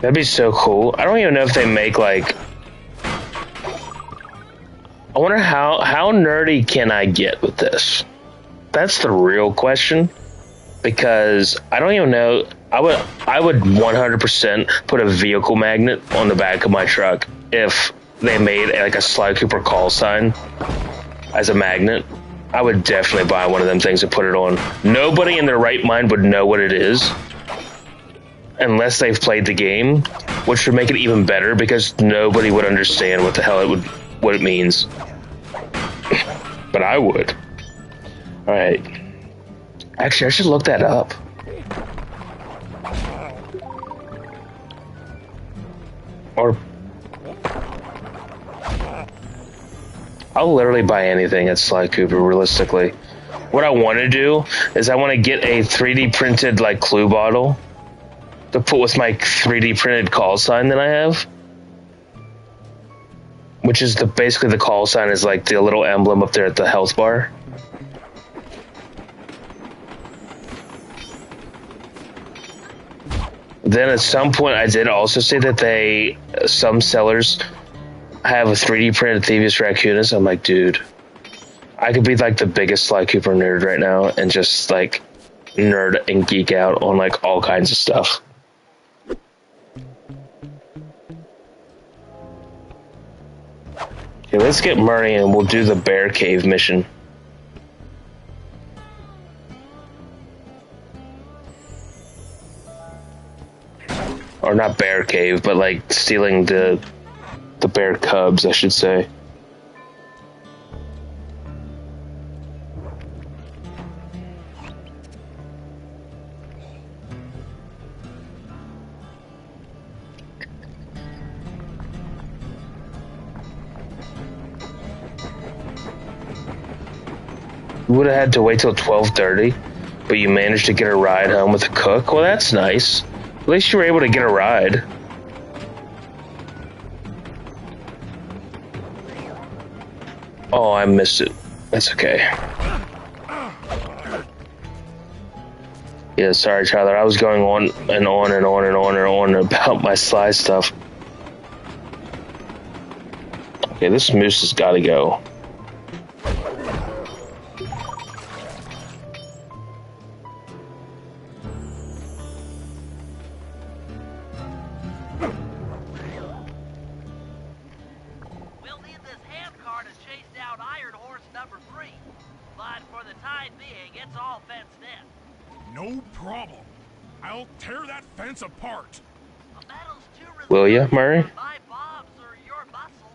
That'd be so cool. I don't even know if they make, I wonder how nerdy can I get with this? That's the real question. Because I don't even know. I would 100% put a vehicle magnet on the back of my truck if they made a Sly Cooper call sign as a magnet. I would definitely buy one of them things and put it on. Nobody in their right mind would know what it is unless they've played the game, which would make it even better because nobody would understand what the hell what it means. But I would. All right. Actually, I should look that up. Or I'll literally buy anything at Sly Cooper, realistically. What I want to do is I want to get a 3D printed, Clue bottle to put with my 3D printed call sign that I have. Which is basically the call sign is the little emblem up there at the health bar. Then at some point, I did also see that some sellers have a 3D printed Thievius Raccoonus. I'm like, dude, I could be the biggest Sly Cooper nerd right now and just nerd and geek out on all kinds of stuff. Okay, let's get Murray and we'll do the Bear Cave mission. Or not Bear Cave, but stealing the bear cubs, I should say. You would have had to wait till 12:30, but you managed to get a ride home with a cook? Well, that's nice. At least you were able to get a ride. Oh, I missed it. That's okay. Yeah, sorry, Tyler. I was going on and on and on and on and on about my Sly stuff. Okay, this moose has got to go. being, it's all fenced in. No problem. I'll tear that fence apart. A battle's too Will ya, risky Murray? for my bobs or your muscle.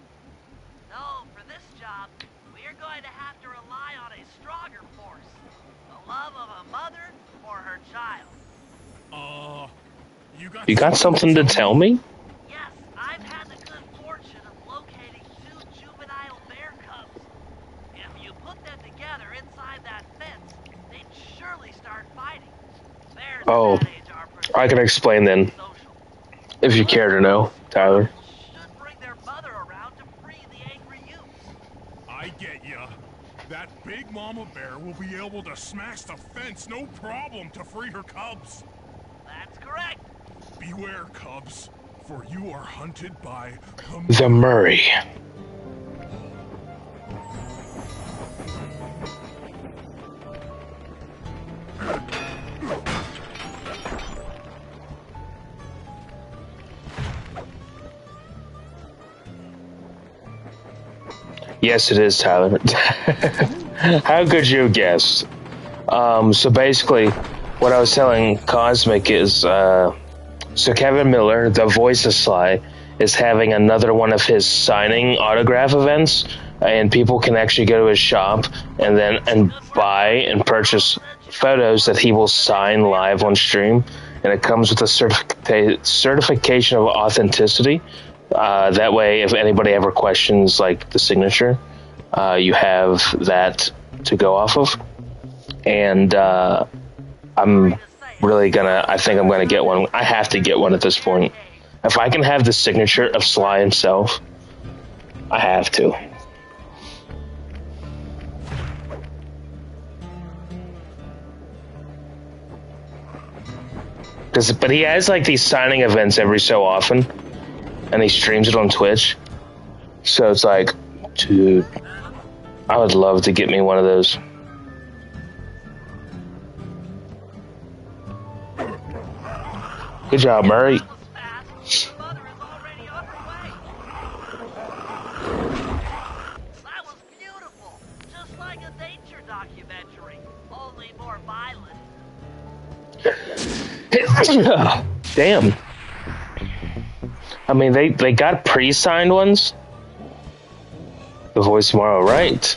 No, for this job, we're going to have to rely on a stronger force. The love of a mother or her child. You got something to tell me? Yes, I've had the good fortune of locating 2 juvenile bear cubs. If you put them together inside that fence, they'd surely start fighting. Bears Oh, at that age are I can explain then, social. if you care to know, Tyler. Should bring their mother around to free the angry youths. I get ya. That big mama bear will be able to smash the fence no problem to free her cubs. That's correct. Beware, cubs, for you are hunted by The Murray. Yes, it is, Tyler. How could you guess? So basically, what I was telling Cosmic is, so Kevin Miller, the voice of Sly, is having another one of his signing autograph events, and people can actually go to his shop and buy and purchase photos that he will sign live on stream, and it comes with a certification of authenticity. That way, if anybody ever questions like the signature, you have that to go off of. And I'm really I think I'm gonna get one. I have to get one at this point. If I can have the signature of Sly himself, I have to. But he has like these signing events every so often, and he streams it on Twitch. So it's like, dude, I would love to get me one of those. Good job, Murray. That was beautiful, just like a nature documentary, only more violent. Damn. I mean, they got pre-signed ones. The voice tomorrow, right?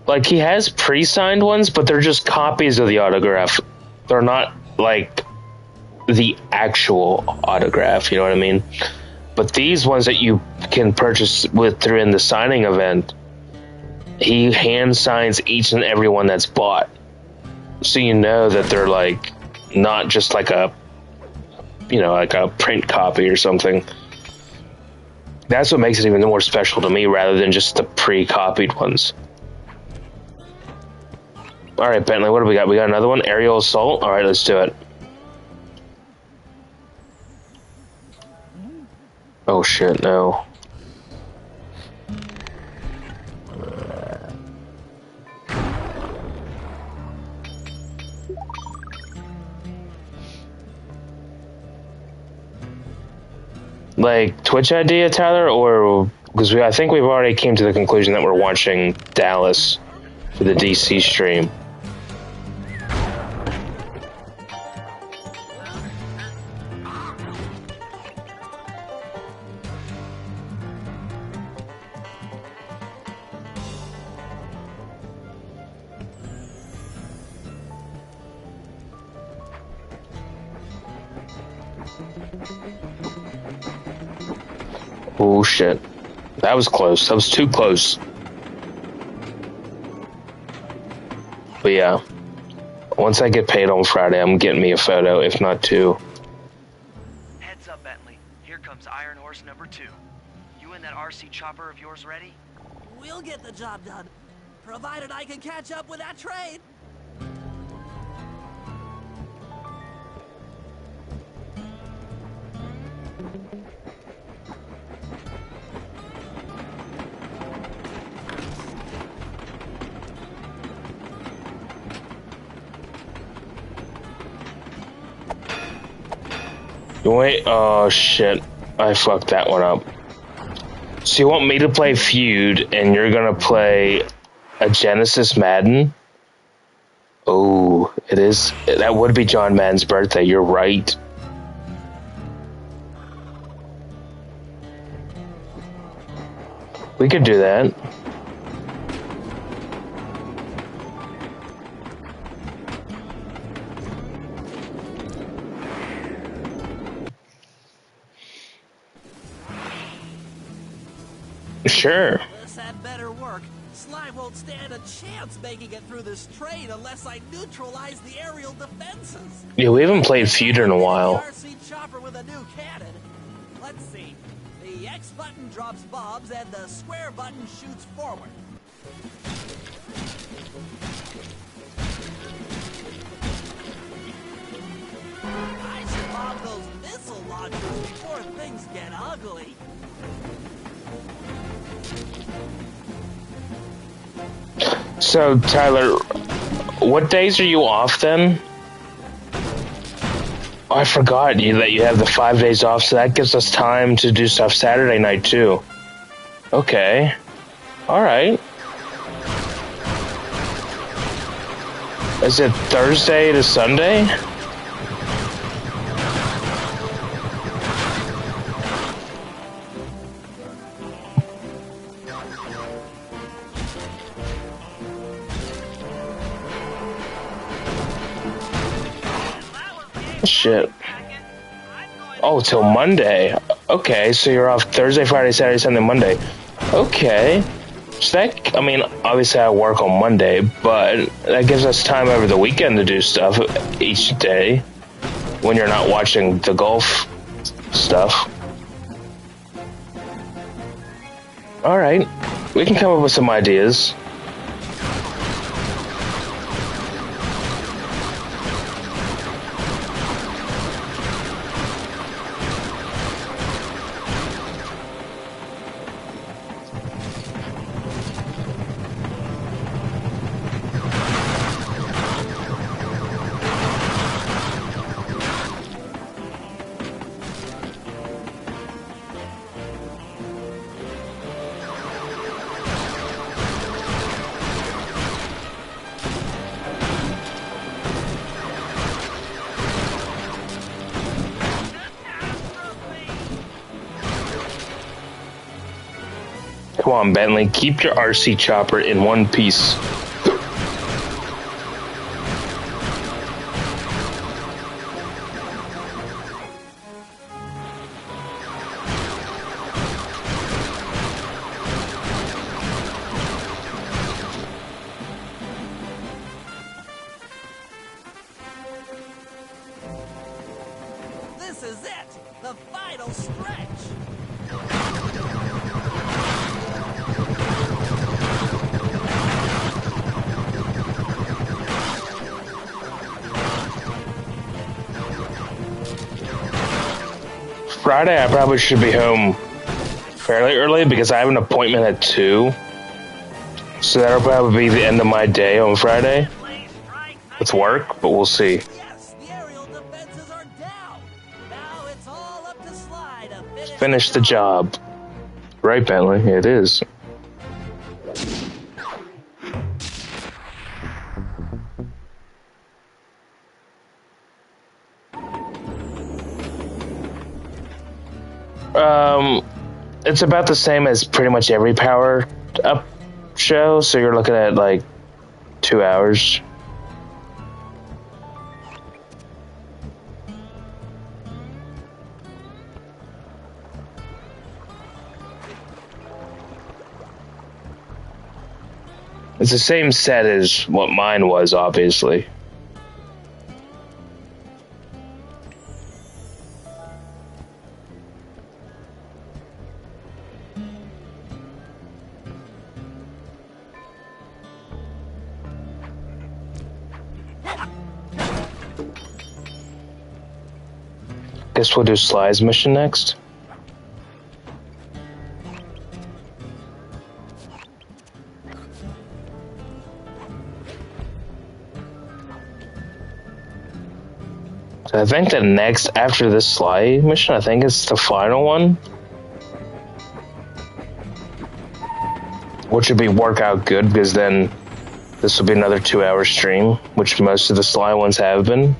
Like, he has pre-signed ones, but they're just copies of the autograph. They're not, like, the actual autograph, you know what I mean? But these ones that you can purchase through in the signing event, he hand signs each and every one that's bought. So you know that they're, like, not just like a, you know, like a print copy or something. That's what makes it even more special to me, rather than just the pre-copied ones. All right, Bentley, what do we got? We got another one, aerial assault. All right, let's do it. Oh shit, no. Like, Twitch idea, Tyler, or because I think we've already came to the conclusion that we're watching Dallas for the DC stream. Oh shit. That was close. That was too close. But yeah. Once I get paid on Friday, I'm getting me a photo, if not two. Heads up, Bentley. Here comes Iron Horse number 2. You and that RC chopper of yours ready? We'll get the job done, provided I can catch up with that train. Wait, oh shit. I fucked that one up. So you want me to play Feud, and you're gonna play a Genesis Madden? Oh, it is. That would be John Madden's birthday. You're right. We could do that. Sure. This had better work. Slime won't stand a chance making it through this train unless I neutralize the aerial defenses. Yeah, we haven't played Feud in a while. RC chopper with a new cannon. Let's see. The X button drops bombs and the square button shoots forward. I should bomb those missile launchers before things get ugly. So, Tyler, what days are you off then? Oh, I forgot that you have the 5 days off, so that gives us time to do stuff Saturday night too. Okay. Alright. Is it Thursday to Sunday? Shit. Oh, till Monday. Okay, so you're off Thursday, Friday, Saturday, Sunday, Monday. Okay. So that, I mean, obviously I work on Monday, but that gives us time over the weekend to do stuff each day when you're not watching the golf stuff. Alright. We can come up with some ideas. Come on, Bentley, keep your RC chopper in one piece. This is it! The final stretch! Friday, I probably should be home fairly early because I have an appointment at 2. So that'll probably be the end of my day on Friday with work, but we'll see. Yes, the aerial defenses are down! Now it's all up to Sly to Finish the job. Right, Bentley, it is. It's about the same as pretty much every Power Up show, so you're looking at like 2 hours. It's the same set as what mine was, obviously. Guess we'll do Sly's mission next. So I think the next after this Sly mission, I think it's the final one. Which would be work out good because then This will be another 2-hour stream, which most of the Sly ones have been.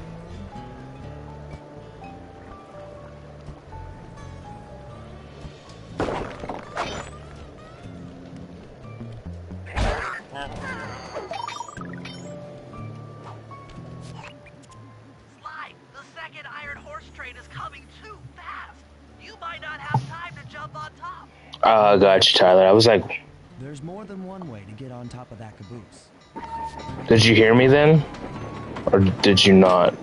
Sly, the second Iron Horse train is coming too fast. You might not have time to jump on top. I got you, Tyler. I was like, There's more than one way to get on top of that caboose. did you hear me then? Or did you not?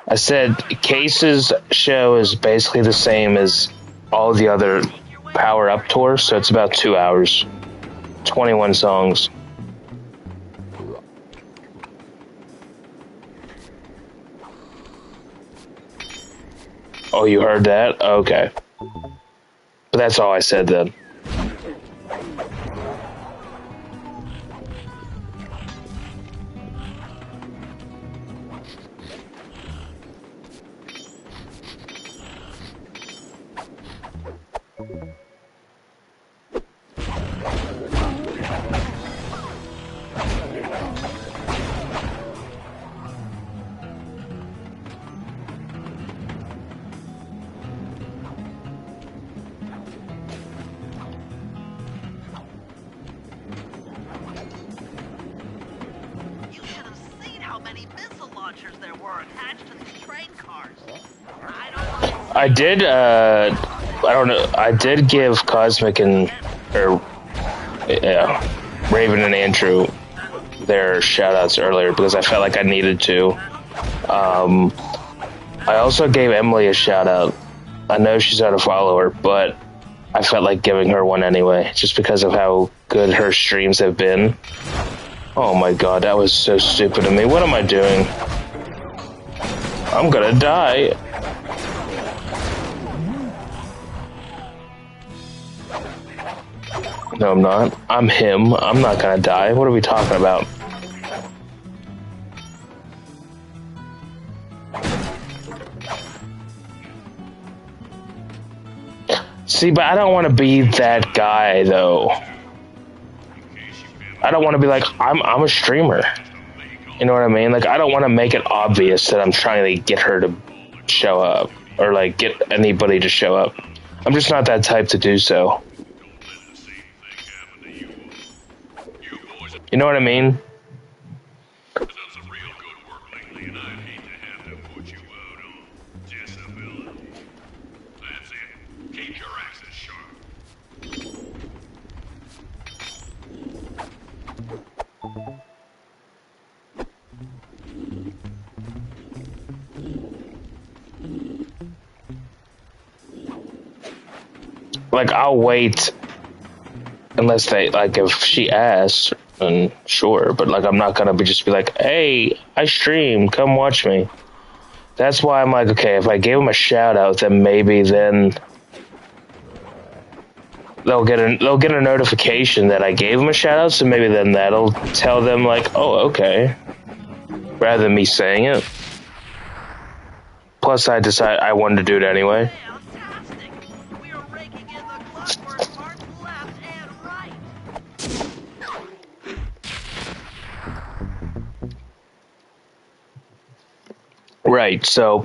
I said Case's show is basically the same as all the other Power Up tours, so it's about 2 hours, 21 songs. Oh, you heard that? Okay. But that's all I said then. You should have seen how many missile launchers there were attached to these train cars. I don't mind. I did, I don't know, I did give Cosmic and, or, Raven and Andrew their shout-outs earlier because I felt like I needed to. I also gave Emily a shout-out. I know she's not a follower, but I felt like giving her one anyway, just because of how good her streams have been. Oh my god, that was so stupid of me. What am I doing? I'm gonna die. No, I'm not. I'm him. I'm not gonna die. What are we talking about? See, but I don't want to be that guy, though. I don't want to be like, I'm a streamer. You know what I mean? Like, I don't want to make it obvious that I'm trying to get her to show up. Or, like, get anybody to show up. I'm just not that type to do so. You know what I mean? Like, I'll wait unless they, like, if she asks, then sure, but, like, I'm not gonna just be like, hey, I stream, come watch me. That's why I'm like, okay, if I gave them a shout out, then maybe then they'll get a notification that I gave them a shout out, so maybe then that'll tell them, like, oh, okay, rather than me saying it. Plus, I decided I wanted to do it anyway. Fantastic! We are raking in the clockwork parts left and right. Right, so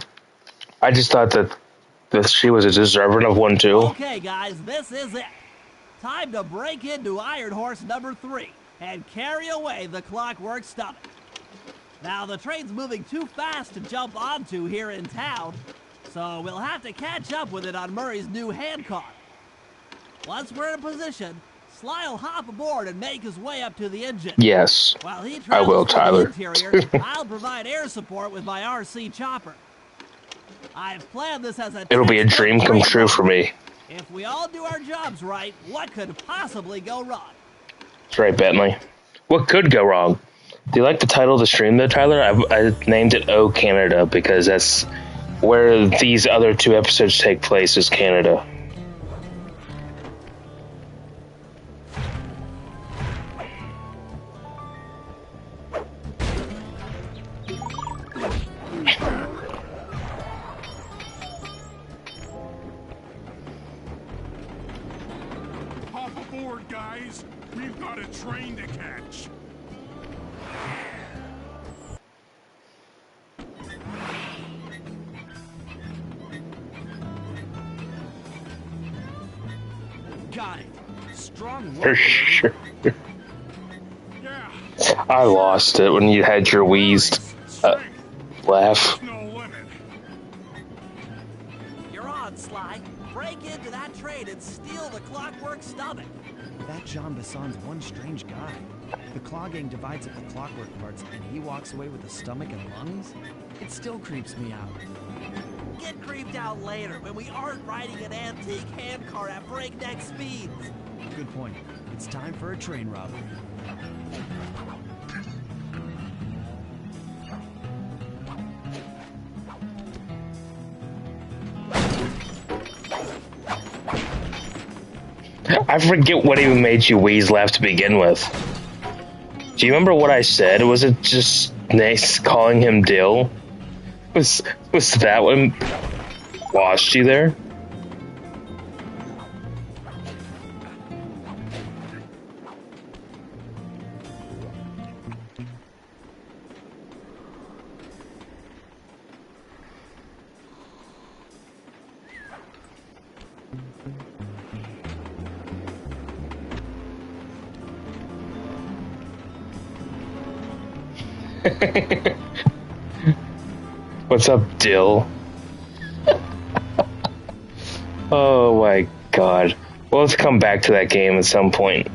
I just thought that she was a deserving of one too. Okay, guys, this is it. Time to break into Iron Horse number 3 and carry away the clockwork stomach. Now, the train's moving too fast to jump onto here in town, so we'll have to catch up with it on Murray's new handcar. Once we're in position, Sly will hop aboard and make his way up to the engine. Yes, While he I will, travels Tyler. through the interior, I'll provide air support with my RC chopper. I've planned this as a It'll be a dream come true for me. If we all do our jobs right, what could possibly go wrong? That's right, Bentley. What could go wrong? Do you like the title of the stream, though, Tyler? I named it "Oh Canada" because that's where these other 2 episodes take place, is Canada. aboard, guys. We've got a train to catch. Got it. Strong For work. sure. Yeah. I lost it when you had your wheezed laugh. No limit. You're on, Sly. Break into that train and steal the clockwork stomach. That Jean Besson's one strange guy. The Claw Gang divides up the clockwork parts and he walks away with the stomach and lungs? It still creeps me out. Get creeped out later when we aren't riding an antique handcar at breakneck speeds. Good point. It's time for a train robbery. I forget what even made you wheeze laugh to begin with. Do you remember what I said? Was it just nice calling him Dill? Was that what lost you there? What's up, Dill? Oh my god. Well, let's come back to that game at some point.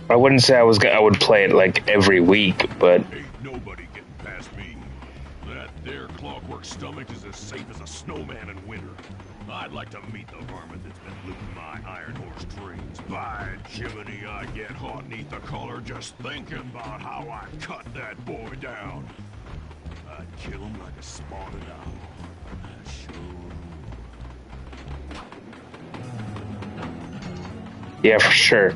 I wouldn't say I would play it like every week, but Ain't nobody getting past me. That there clockwork stomach is as safe as a snowman in winter. I'd like to meet the varmint that's been looting my Iron Horse trains. By Jiminy, I get hot neath the collar just thinking about how I cut that boy down. I'd kill him like a spotted owl. I sure. yeah, for sure.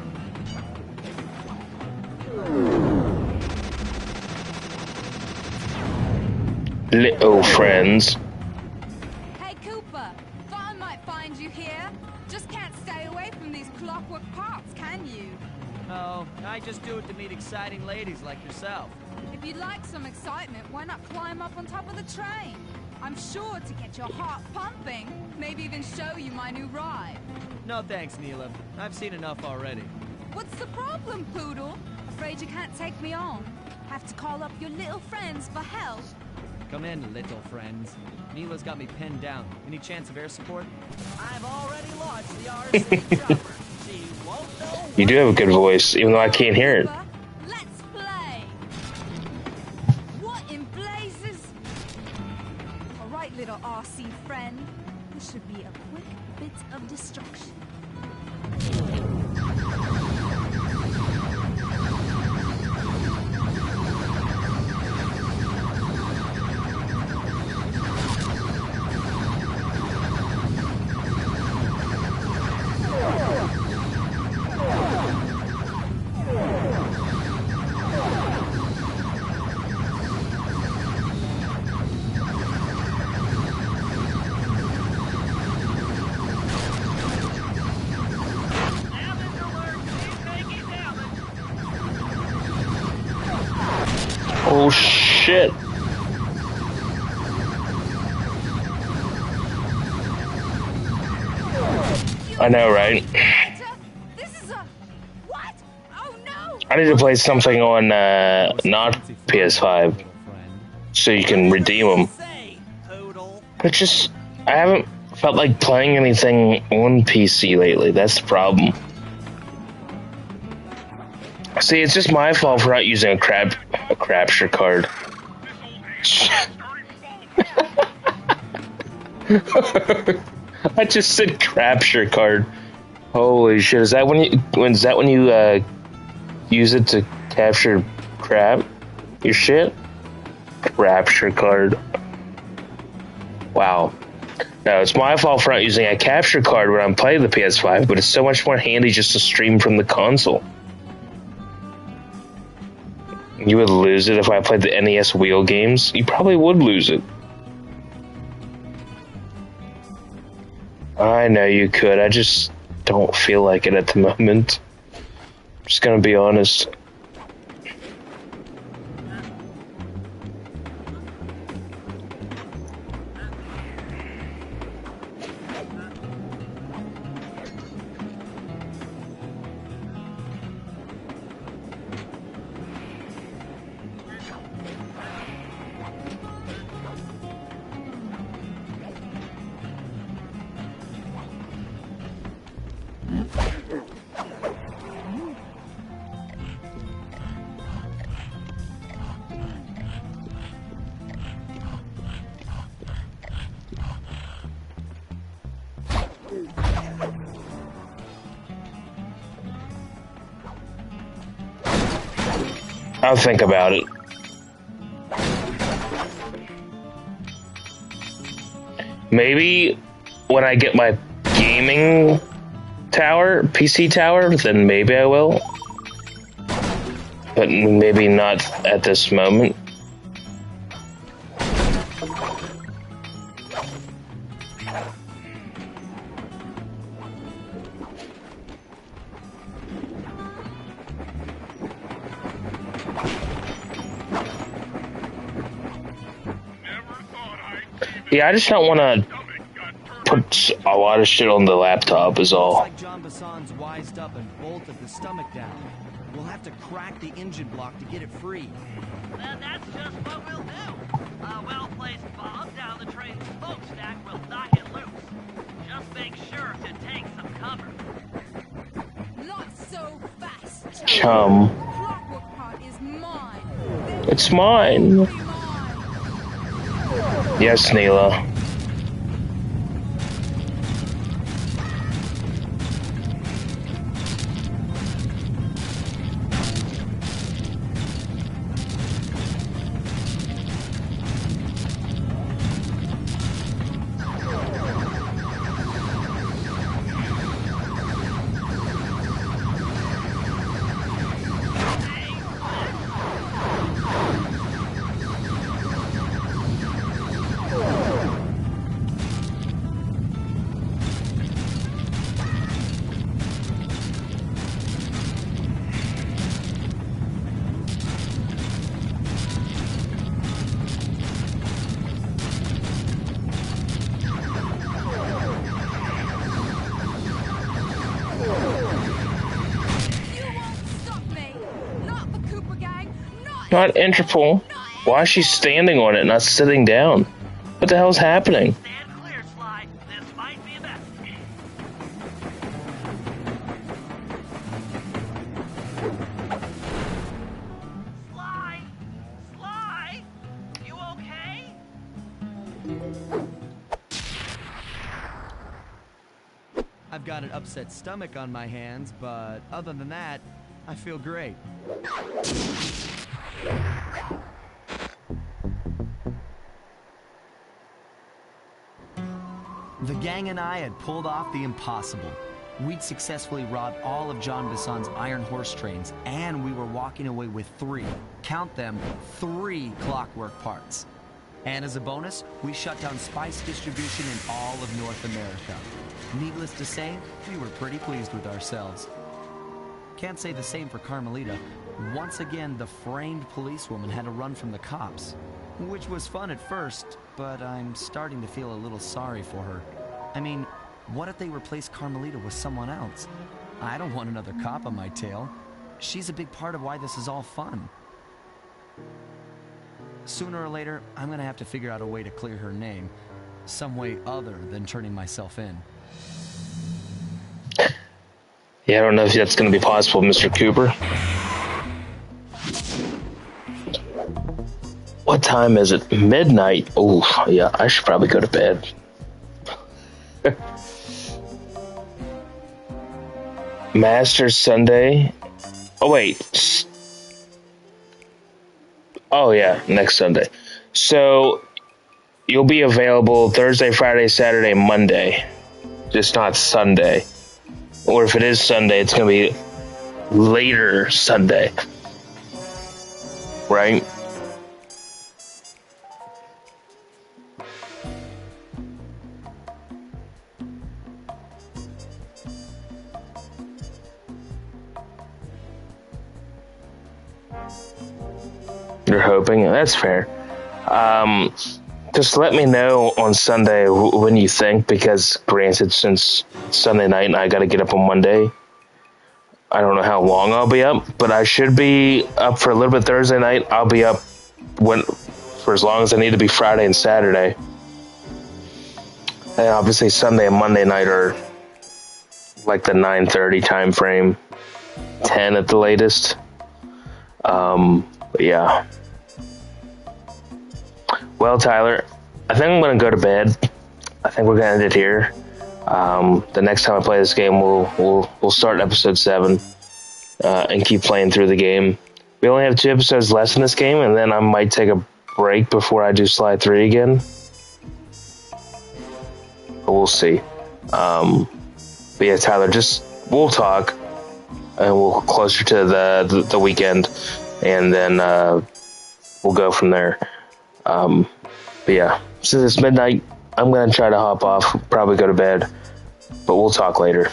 Little friends. Hey, Cooper. Thought I might find you here. Just can't stay away from these clockwork parts, can you? Oh, I just do it to meet exciting ladies like yourself. If you'd like some excitement, why not climb up on top of the train? I'm sure to get your heart pumping. Maybe even show you my new ride. No thanks, Neela. I've seen enough already. What's the problem, Poodle? Afraid you can't take me on? Have to call up your little friends for help? Come in, little friends. Neela's got me pinned down. Any chance of air support? I've already launched the RC chopper. She won't know. You do have a good voice, even though I can't hear it. Cooper, let's play. What in blazes? All right, little RC friend. This should be a quick bit of destruction. Oh shit. I know, right? This is a... What? Oh no! I need to play something on not PS5 so you can redeem them. Say, Poodle. But just, I haven't felt like playing anything on PC lately. That's the problem. See, it's just my fault for not using a crapture card. I just said crapture card. Holy shit! Is that when you use it to capture crap? Your shit? Crapture card. Wow. No, it's my fault for not using a capture card when I'm playing the PS5, but it's so much more handy just to stream from the console. You would lose it if I played the NES wheel games. You probably would lose it. I know you could. I just don't feel like it at the moment. Just gonna be honest. I'll think about it. Maybe when I get my gaming tower, PC tower, then maybe I will. But maybe not at this moment. Yeah, I just don't want to put a lot of shit on the laptop is Looks all. like John Bassan's wised up and bolted the stomach down. We'll have to crack the engine block to get it free. Then that's just what we'll do. A well-placed bomb down the train's smokestack will knock it loose. Just make sure to take some cover. Not so fast, Chum. The clockwork part is mine. It's mine. Mine. Yes, Neela. Not Interpol. Why is she standing on it, not sitting down? What the hell's happening? Stand clear, Sly. This might be a mess. Sly! Sly! You okay? I've got an upset stomach on my hands, but other than that, I feel great. The gang and I had pulled off the impossible. We'd successfully robbed all of John Bassan's iron horse trains, and we were walking away with count them, 3 clockwork parts. And as a bonus, we shut down spice distribution in all of North America. Needless to say, we were pretty pleased with ourselves. Can't say the same for Carmelita. Once again, the framed policewoman had to run from the cops. Which was fun at first, but I'm starting to feel a little sorry for her. I mean, what if they replace Carmelita with someone else? I don't want another cop on my tail. She's a big part of why this is all fun. Sooner or later, I'm gonna have to figure out a way to clear her name. Some way other than turning myself in. Yeah, I don't know if that's going to be possible, Mr. Cooper. What time is it? Midnight. Oh, yeah, I should probably go to bed. Masters Sunday. Oh, wait. Oh, yeah, next Sunday. So, you'll be available Thursday, Friday, Saturday, Monday. Just not Sunday. Or if it is Sunday, it's going to be later Sunday. Right? You're hoping? That's fair. Just let me know on Sunday when you think, because granted, since Sunday night and I got to get up on Monday, I don't know how long I'll be up, but I should be up for a little bit Thursday night. I'll be up for as long as I need to be Friday and Saturday. And obviously Sunday and Monday night are like the 9:30 time frame, 10 at the latest. But yeah. Well, Tyler, I think I'm going to go to bed. I think we're going to end it here. The next time I play this game, we'll start episode 7 and keep playing through the game. We only have 2 episodes left in this game, and then I might take a break before I do Sly 3 again. But we'll see. But yeah, Tyler, we'll talk, and we'll closer to the weekend, and then we'll go from there. But yeah, since it's midnight, I'm going to try to hop off, probably go to bed, but we'll talk later.